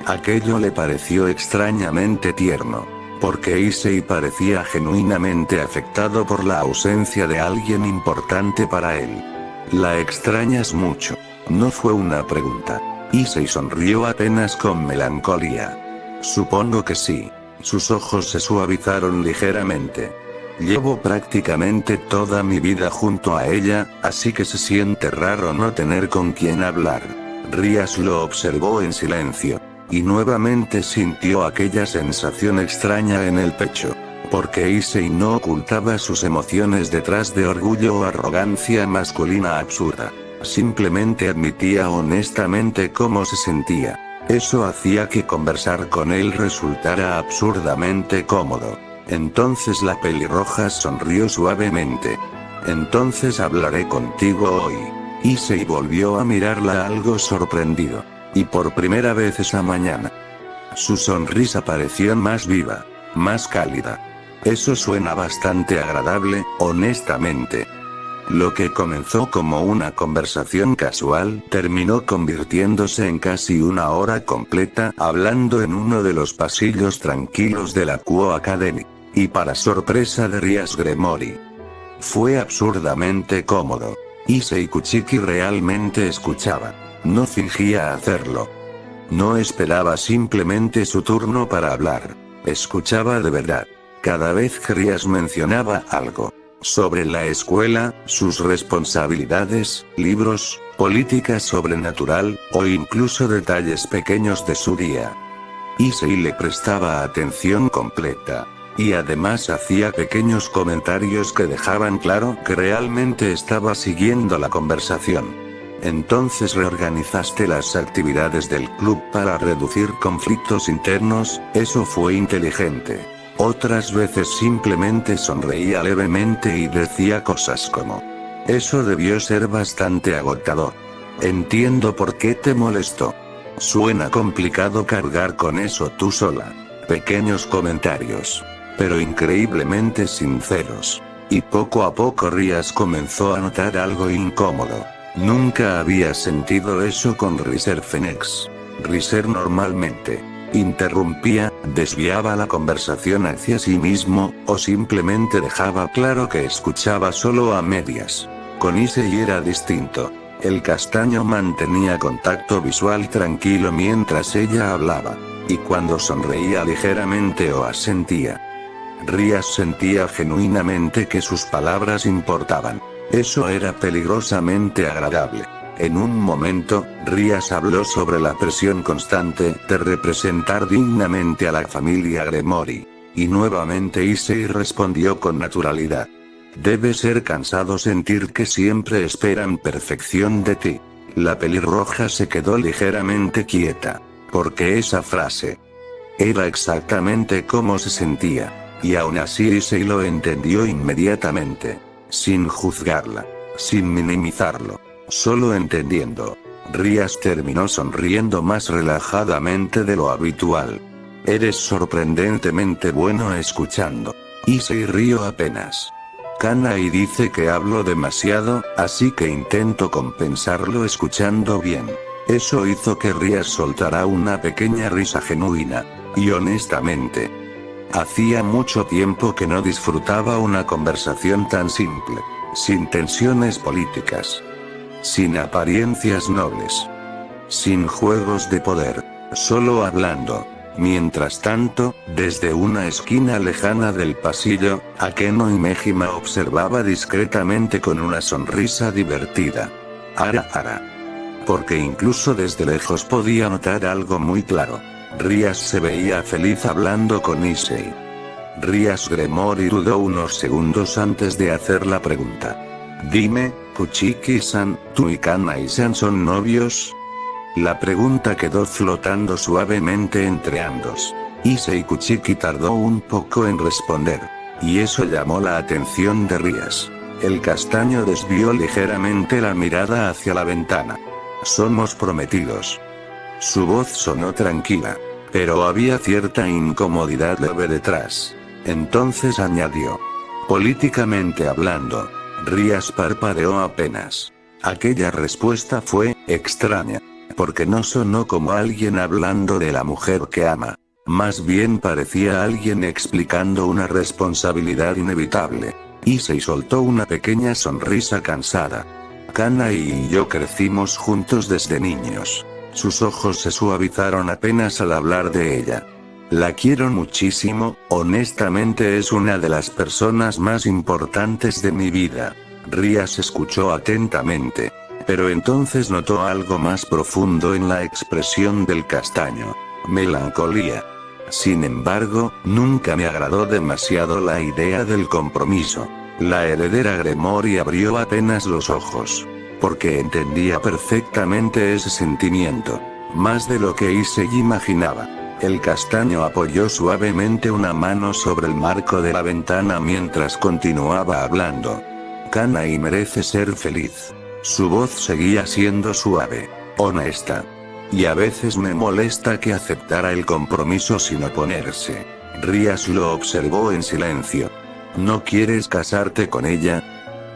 aquello le pareció extrañamente tierno. Porque Issei parecía genuinamente afectado por la ausencia de alguien importante para él. ¿La extrañas mucho? No fue una pregunta. Issei sonrió apenas con melancolía. Supongo que sí. Sus ojos se suavizaron ligeramente. Llevo prácticamente toda mi vida junto a ella, así que se siente raro no tener con quien hablar. Rías lo observó en silencio. Y nuevamente sintió aquella sensación extraña en el pecho. Porque Issei no ocultaba sus emociones detrás de orgullo o arrogancia masculina absurda. Simplemente admitía honestamente cómo se sentía. Eso hacía que conversar con él resultara absurdamente cómodo. Entonces la pelirroja sonrió suavemente. Entonces hablaré contigo hoy. Issei volvió a mirarla algo sorprendido. Y por primera vez esa mañana, su sonrisa pareció más viva, más cálida. Eso suena bastante agradable, honestamente. Lo que comenzó como una conversación casual terminó convirtiéndose en casi una hora completa hablando en uno de los pasillos tranquilos de la Kuo Academy. Y para sorpresa de Rías Gremory, fue absurdamente cómodo. Issei Kuchiki realmente escuchaba. No fingía hacerlo. No esperaba simplemente su turno para hablar. Escuchaba de verdad. Cada vez que Rías mencionaba algo sobre la escuela, sus responsabilidades, libros, política sobrenatural, o incluso detalles pequeños de su día, Issei le prestaba atención completa. Y además hacía pequeños comentarios que dejaban claro que realmente estaba siguiendo la conversación. Entonces reorganizaste las actividades del club para reducir conflictos internos, eso fue inteligente. Otras veces simplemente sonreía levemente y decía cosas como: eso debió ser bastante agotador. Entiendo por qué te molestó. Suena complicado cargar con eso tú sola. Pequeños comentarios. Pero increíblemente sinceros. Y poco a poco Rías comenzó a notar algo incómodo. Nunca había sentido eso con Riser Phoenix. Riser normalmente interrumpía, desviaba la conversación hacia sí mismo, o simplemente dejaba claro que escuchaba solo a medias. Con Issei era distinto. El castaño mantenía contacto visual tranquilo mientras ella hablaba. Y cuando sonreía ligeramente o asentía, Rías sentía genuinamente que sus palabras importaban. Eso era peligrosamente agradable. En un momento, Rías habló sobre la presión constante de representar dignamente a la familia Gremory. Y nuevamente Issei respondió con naturalidad. Debe ser cansado sentir que siempre esperan perfección de ti. La pelirroja se quedó ligeramente quieta. Porque esa frase era exactamente como se sentía. Y aún así Issei lo entendió inmediatamente. Sin juzgarla. Sin minimizarlo. Solo entendiendo. Rías terminó sonriendo más relajadamente de lo habitual. Eres sorprendentemente bueno escuchando. Issei rió apenas. Kanai dice que hablo demasiado, así que intento compensarlo escuchando bien. Eso hizo que Rías soltara una pequeña risa genuina. Y honestamente, hacía mucho tiempo que no disfrutaba una conversación tan simple. Sin tensiones políticas. Sin apariencias nobles. Sin juegos de poder. Solo hablando. Mientras tanto, desde una esquina lejana del pasillo, Akeno y Mejima observaba discretamente con una sonrisa divertida. Ara. Porque incluso desde lejos podía notar algo muy claro. Rías se veía feliz hablando con Issei. Rías Gremory dudó unos segundos antes de hacer la pregunta. Dime, Kuchiki-san, ¿tú y Kanai-san son novios? La pregunta quedó flotando suavemente entre ambos. Issei Kuchiki tardó un poco en responder. Y eso llamó la atención de Rías. El castaño desvió ligeramente la mirada hacia la ventana. Somos prometidos. Su voz sonó tranquila. Pero había cierta incomodidad leve detrás. Entonces añadió. Políticamente hablando. Rías parpadeó apenas. Aquella respuesta fue extraña. Porque no sonó como alguien hablando de la mujer que ama. Más bien parecía alguien explicando una responsabilidad inevitable. Issei soltó una pequeña sonrisa cansada. Kanai y yo crecimos juntos desde niños. Sus ojos se suavizaron apenas al hablar de ella. La quiero muchísimo, honestamente es una de las personas más importantes de mi vida. Rías escuchó atentamente. Pero entonces notó algo más profundo en la expresión del castaño. Melancolía. Sin embargo, nunca me agradó demasiado la idea del compromiso. La heredera Gremory abrió apenas los ojos. Porque entendía perfectamente ese sentimiento. Más de lo que Issei imaginaba. El castaño apoyó suavemente una mano sobre el marco de la ventana mientras continuaba hablando. Kanai merece ser feliz. Su voz seguía siendo suave, honesta. Y a veces me molesta que aceptara el compromiso sin oponerse. Rías lo observó en silencio. ¿No quieres casarte con ella?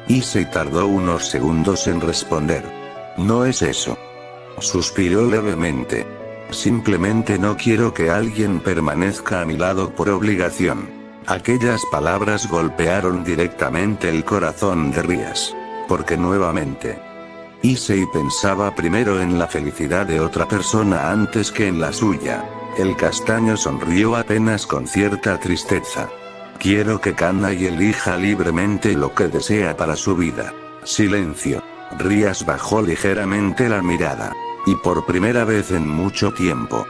Issei tardó unos segundos en responder. No es eso. Suspiró levemente. Simplemente no quiero que alguien permanezca a mi lado por obligación. Aquellas palabras golpearon directamente el corazón de Rías. Porque nuevamente, Issei pensaba primero en la felicidad de otra persona antes que en la suya. El castaño sonrió apenas con cierta tristeza. Quiero que Kanai elija libremente lo que desea para su vida. Silencio. Rías bajó ligeramente la mirada. Y por primera vez en mucho tiempo,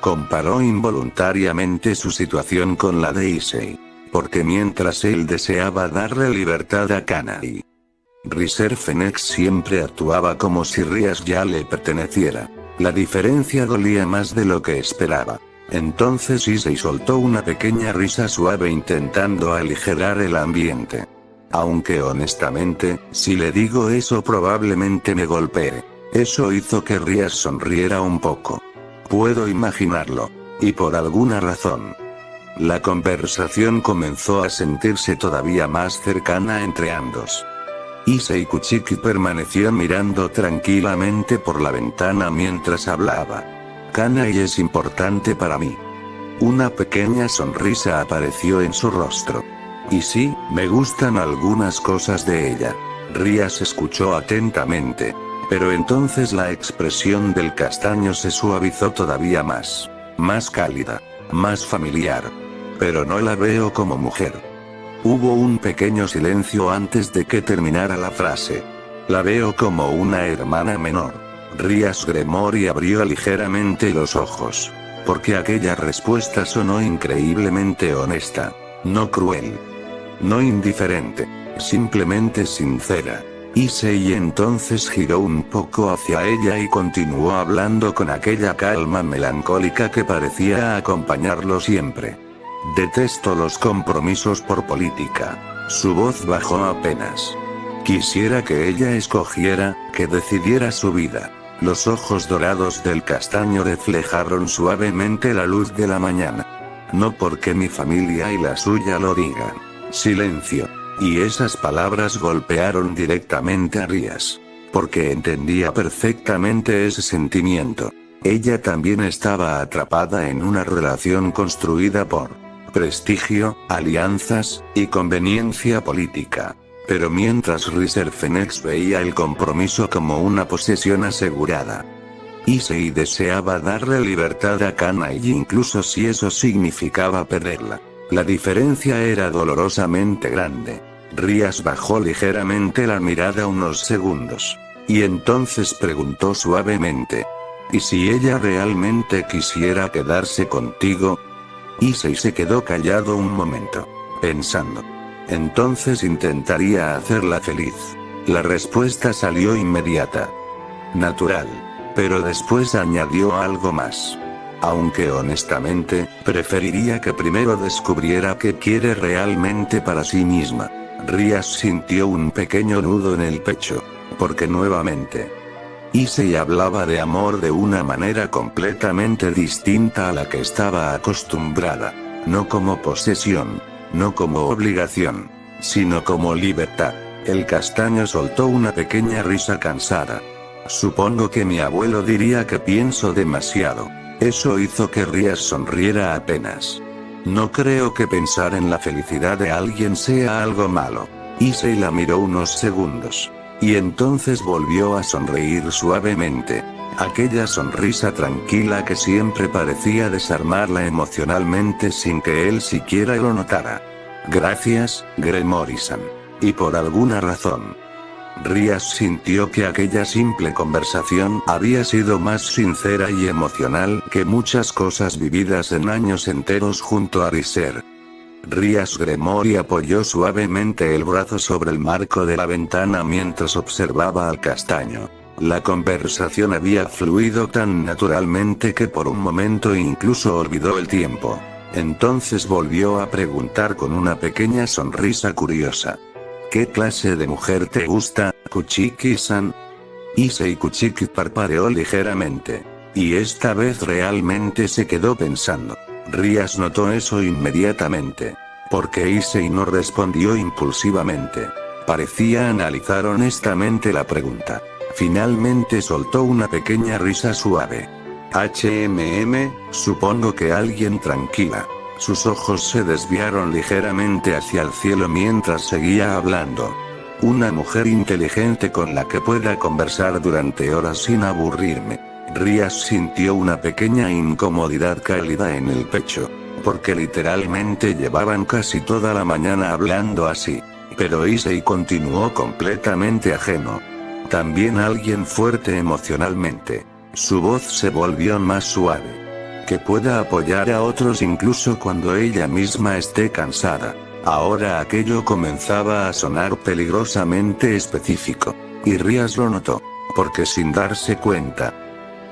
comparó involuntariamente su situación con la de Issei. Porque mientras él deseaba darle libertad a Kanai, Riser Phoenix siempre actuaba como si Rías ya le perteneciera. La diferencia dolía más de lo que esperaba. Entonces Issei soltó una pequeña risa suave intentando aligerar el ambiente. Aunque honestamente, si le digo eso probablemente me golpee. Eso hizo que Rias sonriera un poco. Puedo imaginarlo. Y por alguna razón, la conversación comenzó a sentirse todavía más cercana entre ambos. Issei Kuchiki permaneció mirando tranquilamente por la ventana mientras hablaba. Kanai es importante para mí. Una pequeña sonrisa apareció en su rostro. Y sí, me gustan algunas cosas de ella. Rias escuchó atentamente. Pero entonces la expresión del castaño se suavizó todavía más. Más cálida. Más familiar. Pero no la veo como mujer. Hubo un pequeño silencio antes de que terminara la frase. La veo como una hermana menor. Rias Gremory abrió ligeramente los ojos. Porque aquella respuesta sonó increíblemente honesta. No cruel. No indiferente. Simplemente sincera. Issei entonces giró un poco hacia ella y continuó hablando con aquella calma melancólica que parecía acompañarlo siempre. Detesto los compromisos por política. Su voz bajó apenas. Quisiera que ella escogiera, que decidiera su vida. Los ojos dorados del castaño reflejaron suavemente la luz de la mañana. No porque mi familia y la suya lo digan. Silencio. Y esas palabras golpearon directamente a Rias. Porque entendía perfectamente ese sentimiento. Ella también estaba atrapada en una relación construida por prestigio, alianzas, y conveniencia política. Pero mientras Riserfenex veía el compromiso como una posesión asegurada. Issei deseaba darle libertad a Kanai incluso si eso significaba perderla. La diferencia era dolorosamente grande. Rias bajó ligeramente la mirada unos segundos. Y entonces preguntó suavemente. ¿Y si ella realmente quisiera quedarse contigo? Issei se quedó callado un momento. Pensando. Entonces intentaría hacerla feliz. La respuesta salió inmediata. Natural. Pero después añadió algo más. Aunque honestamente, preferiría que primero descubriera qué quiere realmente para sí misma. Rias sintió un pequeño nudo en el pecho. Porque nuevamente, Issei hablaba de amor de una manera completamente distinta a la que estaba acostumbrada. No como posesión. No como obligación. Sino como libertad. El castaño soltó una pequeña risa cansada. Supongo que mi abuelo diría que pienso demasiado. Eso hizo que Rias sonriera apenas. No creo que pensar en la felicidad de alguien sea algo malo. Issei la miró unos segundos. Y entonces volvió a sonreír suavemente. Aquella sonrisa tranquila que siempre parecía desarmarla emocionalmente sin que él siquiera lo notara. Gracias, Gremory-san. Y por alguna razón, Rias sintió que aquella simple conversación había sido más sincera y emocional que muchas cosas vividas en años enteros junto a Riser. Rias Gremory apoyó suavemente el brazo sobre el marco de la ventana mientras observaba al castaño. La conversación había fluido tan naturalmente que por un momento incluso olvidó el tiempo. Entonces volvió a preguntar con una pequeña sonrisa curiosa. ¿Qué clase de mujer te gusta, Kuchiki-san? Issei Kuchiki parpadeó ligeramente. Y esta vez realmente se quedó pensando. Rias notó eso inmediatamente. Porque Issei no respondió impulsivamente. Parecía analizar honestamente la pregunta. Finalmente soltó una pequeña risa suave. Supongo que alguien tranquila. Sus ojos se desviaron ligeramente hacia el cielo mientras seguía hablando. Una mujer inteligente con la que pueda conversar durante horas sin aburrirme. Rias sintió una pequeña incomodidad cálida en el pecho. Porque literalmente llevaban casi toda la mañana hablando así. Pero Issei continuó completamente ajeno. También alguien fuerte emocionalmente. Su voz se volvió más suave. Que pueda apoyar a otros incluso cuando ella misma esté cansada. Ahora aquello comenzaba a sonar peligrosamente específico. Y Rias lo notó. Porque sin darse cuenta,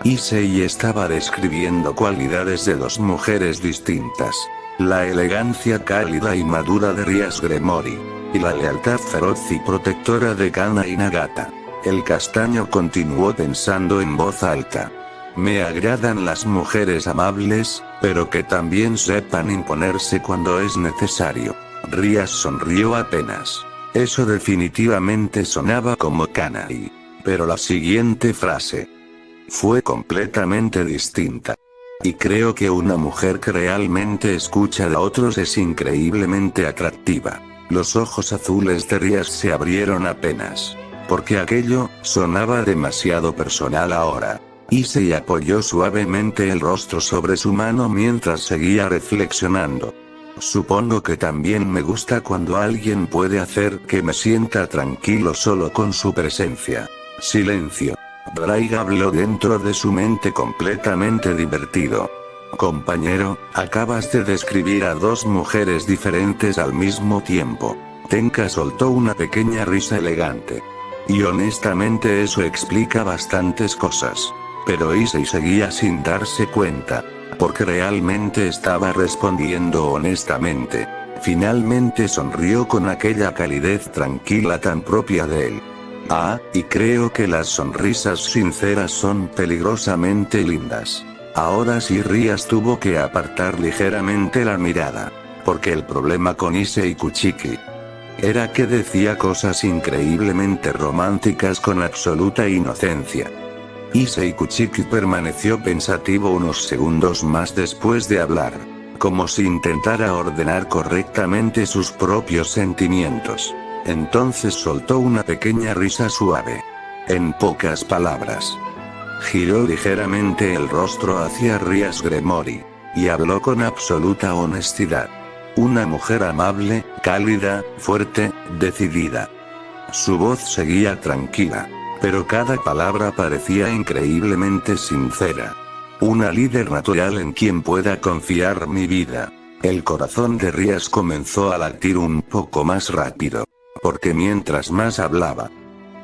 Issei estaba describiendo cualidades de dos mujeres distintas. La elegancia cálida y madura de Rias Gremory. Y la lealtad feroz y protectora de Kana y Nagata. El castaño continuó pensando en voz alta. Me agradan las mujeres amables, pero que también sepan imponerse cuando es necesario. Rías sonrió apenas. Eso definitivamente sonaba como Kanai. Pero la siguiente frase fue completamente distinta. Y creo que una mujer que realmente escucha a otros es increíblemente atractiva. Los ojos azules de Rías se abrieron apenas. Porque aquello sonaba demasiado personal ahora. Issei apoyó suavemente el rostro sobre su mano mientras seguía reflexionando. Supongo que también me gusta cuando alguien puede hacer que me sienta tranquilo solo con su presencia. Silencio. Drake habló dentro de su mente completamente divertido. Compañero, acabas de describir a dos mujeres diferentes al mismo tiempo. Tenka soltó una pequeña risa elegante. Y honestamente eso explica bastantes cosas. Pero Issei seguía sin darse cuenta. Porque realmente estaba respondiendo honestamente. Finalmente sonrió con aquella calidez tranquila tan propia de él. Y creo que las sonrisas sinceras son peligrosamente lindas. Ahora sí Rías tuvo que apartar ligeramente la mirada. Porque el problema con Issei Kuchiki era que decía cosas increíblemente románticas con absoluta inocencia. Issei Kuchiki permaneció pensativo unos segundos más después de hablar. Como si intentara ordenar correctamente sus propios sentimientos. Entonces soltó una pequeña risa suave. En pocas palabras. Giró ligeramente el rostro hacia Rías Gremory. Y habló con absoluta honestidad. Una mujer amable, cálida, fuerte, decidida. Su voz seguía tranquila. Pero cada palabra parecía increíblemente sincera. Una líder natural en quien pueda confiar mi vida. El corazón de Rías comenzó a latir un poco más rápido. Porque mientras más hablaba,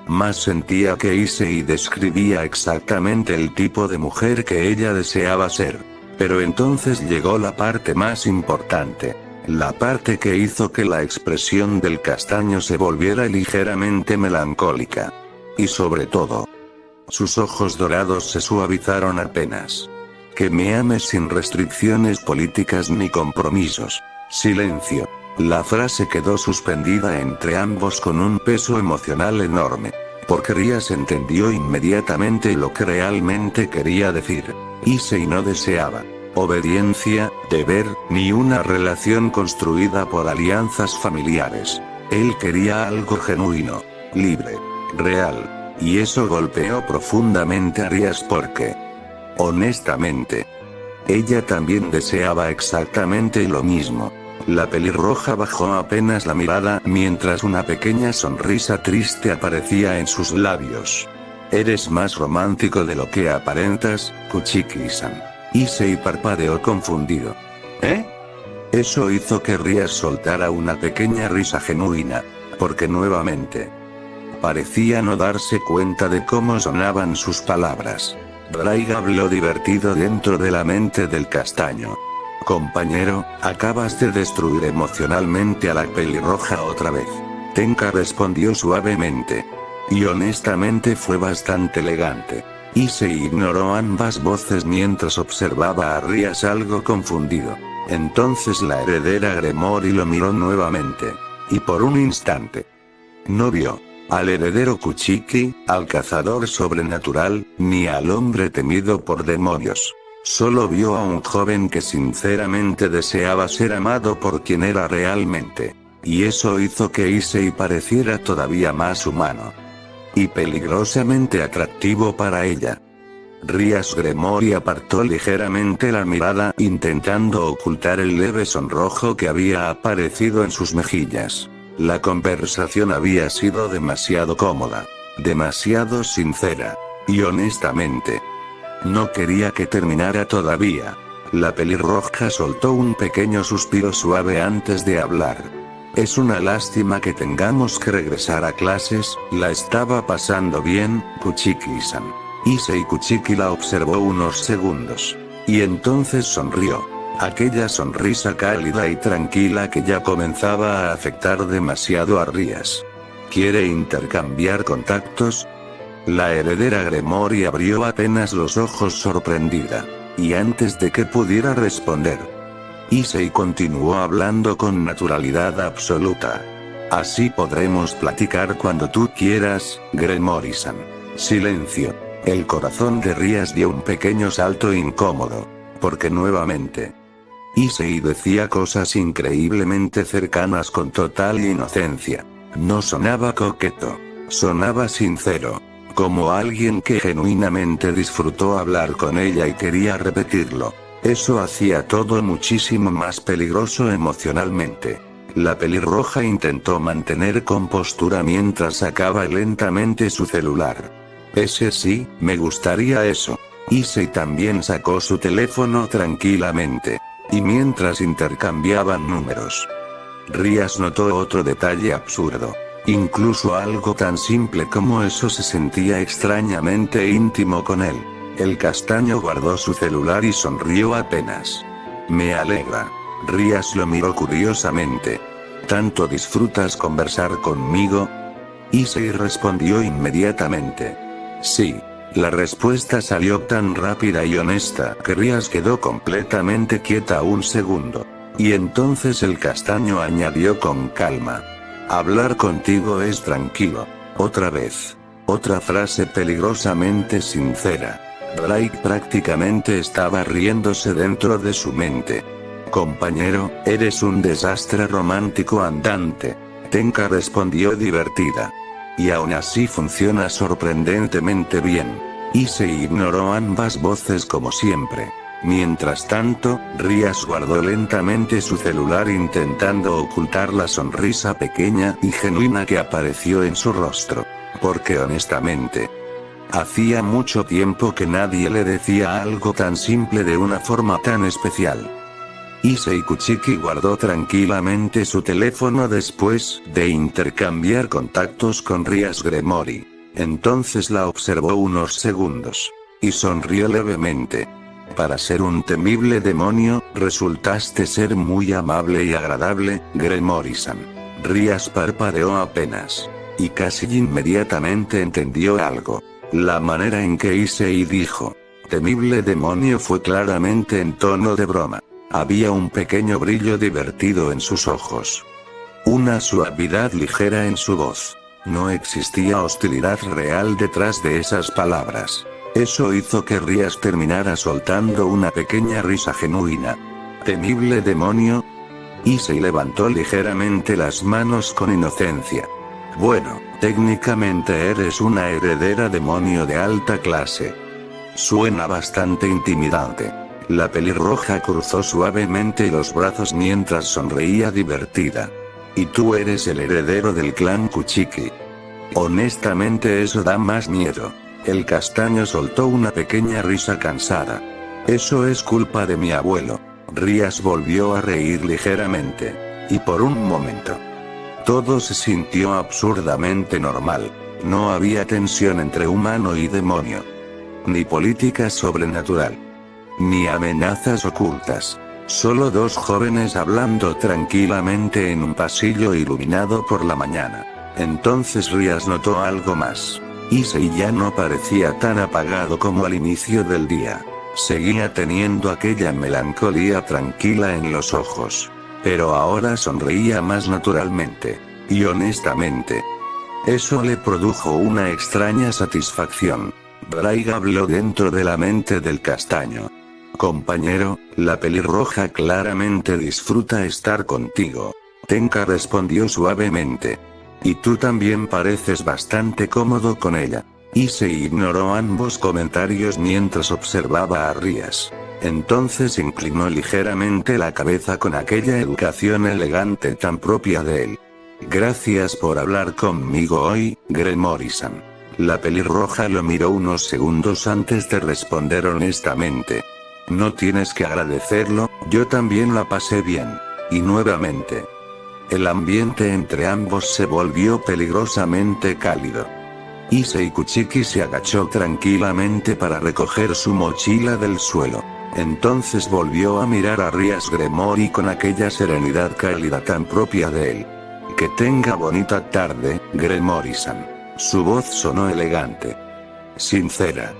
más sentía que Issei describía exactamente el tipo de mujer que ella deseaba ser. Pero entonces llegó la parte más importante. La parte que hizo que la expresión del castaño se volviera ligeramente melancólica. Y sobre todo, sus ojos dorados se suavizaron apenas. Que me ames sin restricciones políticas ni compromisos. Silencio. La frase quedó suspendida entre ambos con un peso emocional enorme. Porque Rías entendió inmediatamente lo que realmente quería decir. Issei no deseaba obediencia, deber, ni una relación construida por alianzas familiares. Él quería algo genuino, libre, real. Y eso golpeó profundamente a Rías porque, honestamente, ella también deseaba exactamente lo mismo. La pelirroja bajó apenas la mirada mientras una pequeña sonrisa triste aparecía en sus labios. Eres más romántico de lo que aparentas, Kuchiki-san. Issei parpadeó confundido. Eso hizo que Rías soltara una pequeña risa genuina. Porque nuevamente parecía no darse cuenta de cómo sonaban sus palabras. Drake habló divertido dentro de la mente del castaño. Compañero, acabas de destruir emocionalmente a la pelirroja otra vez. Tenka respondió suavemente. Y honestamente fue bastante elegante. Issei ignoró ambas voces mientras observaba a Rías algo confundido. Entonces la heredera Gremory lo miró nuevamente. Y por un instante, no vio al heredero Kuchiki, al cazador sobrenatural, ni al hombre temido por demonios. Solo vio a un joven que sinceramente deseaba ser amado por quien era realmente. Y eso hizo que Issei pareciera todavía más humano. Y peligrosamente atractivo para ella. Rías Gremory apartó ligeramente la mirada intentando ocultar el leve sonrojo que había aparecido en sus mejillas. La conversación había sido demasiado cómoda. Demasiado sincera. Y honestamente, no quería que terminara todavía. La pelirroja soltó un pequeño suspiro suave antes de hablar. Es una lástima que tengamos que regresar a clases, la estaba pasando bien, Kuchiki-san. Issei Kuchiki la observó unos segundos. Y entonces sonrió. Aquella sonrisa cálida y tranquila que ya comenzaba a afectar demasiado a Rías. ¿Quiere intercambiar contactos? La heredera Gremory abrió apenas los ojos sorprendida. Y antes de que pudiera responder, Issei continuó hablando con naturalidad absoluta. Así podremos platicar cuando tú quieras, Gremory-san. Silencio. El corazón de Rias dio un pequeño salto incómodo. Porque nuevamente, Issei decía cosas increíblemente cercanas con total inocencia. No sonaba coqueto. Sonaba sincero. Como alguien que genuinamente disfrutó hablar con ella y quería repetirlo. Eso hacía todo muchísimo más peligroso emocionalmente. La pelirroja intentó mantener compostura mientras sacaba lentamente su celular. Ese sí, me gustaría eso. Issei también sacó su teléfono tranquilamente. Y mientras intercambiaban números, Rias notó otro detalle absurdo. Incluso algo tan simple como eso se sentía extrañamente íntimo con él. El castaño guardó su celular y sonrió apenas. Me alegra. Rias lo miró curiosamente. ¿Tanto disfrutas conversar conmigo? Issei respondió inmediatamente. Sí. La respuesta salió tan rápida y honesta que Rias quedó completamente quieta un segundo. Y entonces el castaño añadió con calma. Hablar contigo es tranquilo. Otra vez. Otra frase peligrosamente sincera. Drake prácticamente estaba riéndose dentro de su mente. Compañero, eres un desastre romántico andante. Tenka respondió divertida. Y aún así funciona sorprendentemente bien. Issei ignoró ambas voces como siempre. Mientras tanto, Rias guardó lentamente su celular intentando ocultar la sonrisa pequeña y genuina que apareció en su rostro. Porque honestamente, hacía mucho tiempo que nadie le decía algo tan simple de una forma tan especial. Issei Kuchiki guardó tranquilamente su teléfono después de intercambiar contactos con Rias Gremory. Entonces la observó unos segundos. Y sonrió levemente. Para ser un temible demonio, resultaste ser muy amable y agradable, Gremory-san. Rias parpadeó apenas. Y casi inmediatamente entendió algo. La manera en que Issei dijo temible demonio fue claramente en tono de broma. Había un pequeño brillo divertido en sus ojos. Una suavidad ligera en su voz. No existía hostilidad real detrás de esas palabras. Eso hizo que Rias terminara soltando una pequeña risa genuina. ¿Temible demonio? Issei levantó ligeramente las manos con inocencia. Bueno, técnicamente eres una heredera demonio de alta clase. Suena bastante intimidante. La pelirroja cruzó suavemente los brazos mientras sonreía divertida. Y tú eres el heredero del clan Kuchiki. Honestamente eso da más miedo. El castaño soltó una pequeña risa cansada. Eso es culpa de mi abuelo. Rias volvió a reír ligeramente. Y por un momento, todo se sintió absurdamente normal. No había tensión entre humano y demonio. Ni política sobrenatural. Ni amenazas ocultas. Solo dos jóvenes hablando tranquilamente en un pasillo iluminado por la mañana. Entonces Rias notó algo más. Issei ya no parecía tan apagado como al inicio del día. Seguía teniendo aquella melancolía tranquila en los ojos. Pero ahora sonreía más naturalmente. Y honestamente, eso le produjo una extraña satisfacción. Drake habló dentro de la mente del castaño. Compañero, la pelirroja claramente disfruta estar contigo. Tenka respondió suavemente. Y tú también pareces bastante cómodo con ella. Issei ignoró ambos comentarios mientras observaba a Rias. Entonces inclinó ligeramente la cabeza con aquella educación elegante tan propia de él. Gracias por hablar conmigo hoy, Gremory-san. La pelirroja lo miró unos segundos antes de responder honestamente. No tienes que agradecerlo, yo también la pasé bien. Y nuevamente, el ambiente entre ambos se volvió peligrosamente cálido. Issei Kuchiki se agachó tranquilamente para recoger su mochila del suelo. Entonces volvió a mirar a Rias Gremory con aquella serenidad cálida tan propia de él. Que tenga bonita tarde, Gremory-san. Su voz sonó elegante. sincera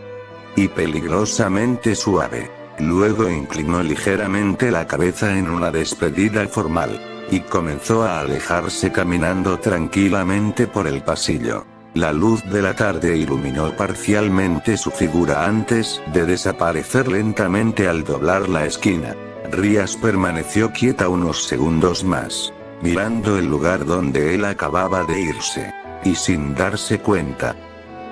y peligrosamente suave. Luego inclinó ligeramente la cabeza en una despedida formal, y comenzó a alejarse caminando tranquilamente por el pasillo. La luz de la tarde iluminó parcialmente su figura antes de desaparecer lentamente al doblar la esquina. Rías permaneció quieta unos segundos más, mirando el lugar donde él acababa de irse, y sin darse cuenta,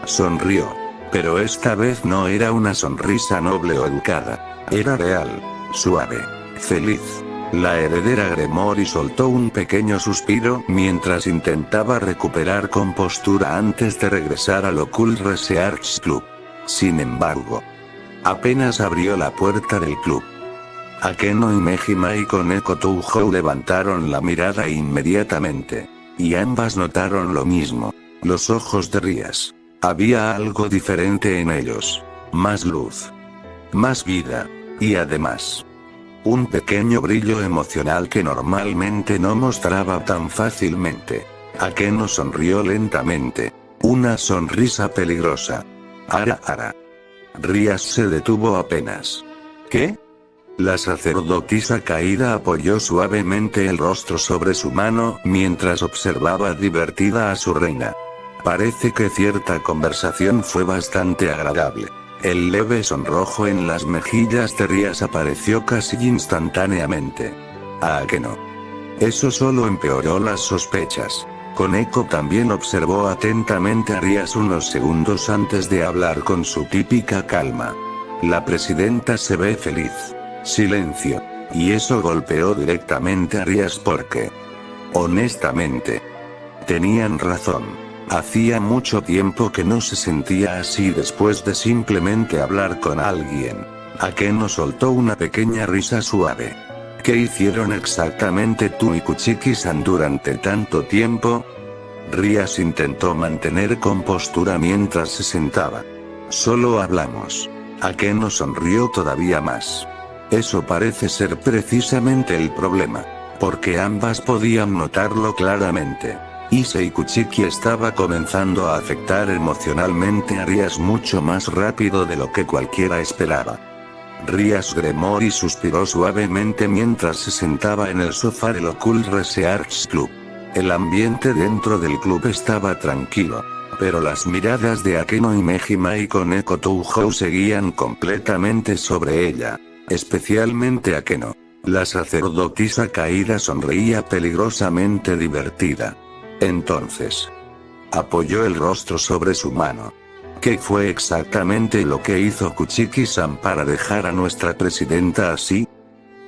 sonrió. Pero esta vez no era una sonrisa noble o educada. Era real, suave, feliz. La heredera Gremory soltó un pequeño suspiro mientras intentaba recuperar compostura antes de regresar al Occult Research Club. Sin embargo, apenas abrió la puerta del club, Akeno y Mejima y Koneko Touhou levantaron la mirada inmediatamente, y ambas notaron lo mismo. Los ojos de Rías. Había algo diferente en ellos. Más luz, más vida, y además, un pequeño brillo emocional que normalmente no mostraba tan fácilmente. Akeno sonrió lentamente. Una sonrisa peligrosa. Ara. Rías se detuvo apenas. ¿Qué? La sacerdotisa caída apoyó suavemente el rostro sobre su mano mientras observaba divertida a su reina. Parece que cierta conversación fue bastante agradable. El leve sonrojo en las mejillas de Rías apareció casi instantáneamente. A Akeno. Eso solo empeoró las sospechas. Koneko también observó atentamente a Rías unos segundos antes de hablar con su típica calma. La presidenta se ve feliz. Silencio. Y eso golpeó directamente a Rías porque, honestamente, tenían razón. Hacía mucho tiempo que no se sentía así después de simplemente hablar con alguien. Akeno soltó una pequeña risa suave. ¿Qué hicieron exactamente tú y Kuchiki-san durante tanto tiempo? Rías intentó mantener compostura mientras se sentaba. Solo hablamos. Akeno sonrió todavía más. Eso parece ser precisamente el problema, porque ambas podían notarlo claramente. Issei Kuchiki estaba comenzando a afectar emocionalmente a Rías mucho más rápido de lo que cualquiera esperaba. Rías Gremory suspiró suavemente mientras se sentaba en el sofá del Occult Research Club. El ambiente dentro del club estaba tranquilo, pero las miradas de Akeno y Mejima y Koneko Touhou seguían completamente sobre ella. Especialmente Akeno. La sacerdotisa caída sonreía peligrosamente divertida. Entonces, apoyó el rostro sobre su mano. ¿Qué fue exactamente lo que hizo Kuchiki-san para dejar a nuestra presidenta así?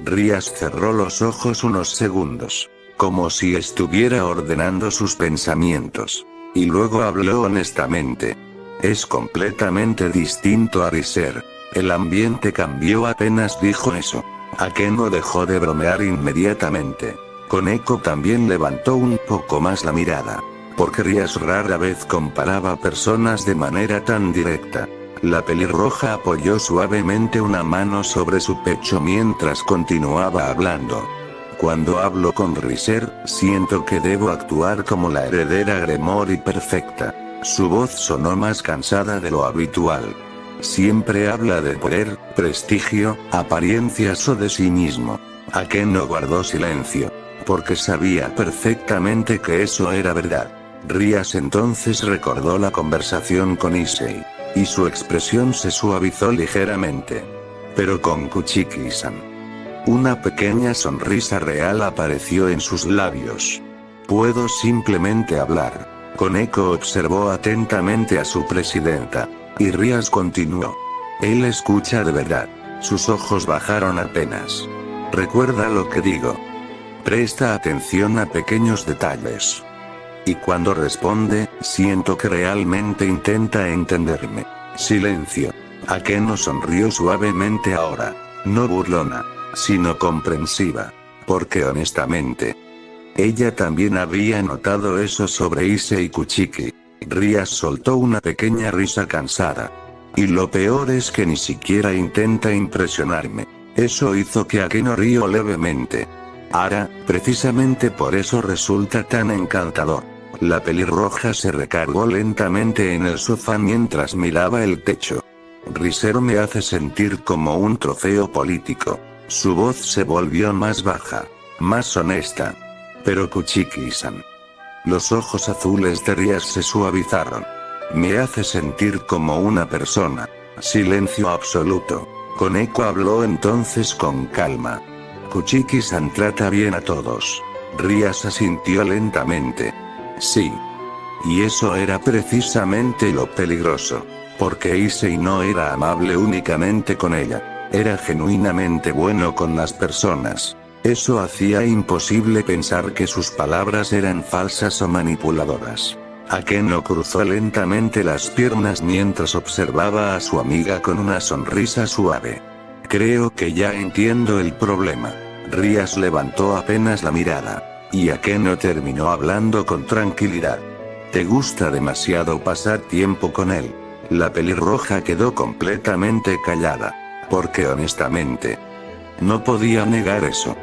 Rías cerró los ojos unos segundos, como si estuviera ordenando sus pensamientos. Y luego habló honestamente. Es completamente distinto a Riser. El ambiente cambió apenas dijo eso. Akeno dejó de bromear inmediatamente. Koneko también levantó un poco más la mirada. Porque Rías rara vez comparaba personas de manera tan directa. La pelirroja apoyó suavemente una mano sobre su pecho mientras continuaba hablando. Cuando hablo con Riser, siento que debo actuar como la heredera Gremory perfecta. Su voz sonó más cansada de lo habitual. Siempre habla de poder, prestigio, apariencias o de sí mismo. Akeno guardó silencio, porque sabía perfectamente que eso era verdad. Rías entonces recordó la conversación con Issei, y su expresión se suavizó ligeramente. Pero con Kuchiki-san. Una pequeña sonrisa real apareció en sus labios. Puedo simplemente hablar. Koneko observó atentamente a su presidenta. Y Rías continuó. Él escucha de verdad. Sus ojos bajaron apenas. Recuerda lo que digo. Presta atención a pequeños detalles. Y cuando responde, siento que realmente intenta entenderme. Silencio. Akeno sonrió suavemente ahora. No burlona, sino comprensiva. Porque honestamente, ella también había notado eso sobre Issei Kuchiki. Rías soltó una pequeña risa cansada. Y lo peor es que ni siquiera intenta impresionarme. Eso hizo que Akeno rió levemente. Ahora, precisamente por eso resulta tan encantador. La pelirroja se recargó lentamente en el sofá mientras miraba el techo. Re:Zero me hace sentir como un trofeo político. Su voz se volvió más baja, más honesta. Pero Kuchiki-san. Los ojos azules de Rias se suavizaron. Me hace sentir como una persona. Silencio absoluto. Koneko habló entonces con calma. Kuchiki-san trata bien a todos. Rias asintió lentamente. Sí. Y eso era precisamente lo peligroso. Porque Issei no era amable únicamente con ella. Era genuinamente bueno con las personas. Eso hacía imposible pensar que sus palabras eran falsas o manipuladoras. Akeno cruzó lentamente las piernas mientras observaba a su amiga con una sonrisa suave. Creo que ya entiendo el problema. Rias levantó apenas la mirada. Y Akeno terminó hablando con tranquilidad. Te gusta demasiado pasar tiempo con él. La pelirroja quedó completamente callada. Porque honestamente, no podía negar eso.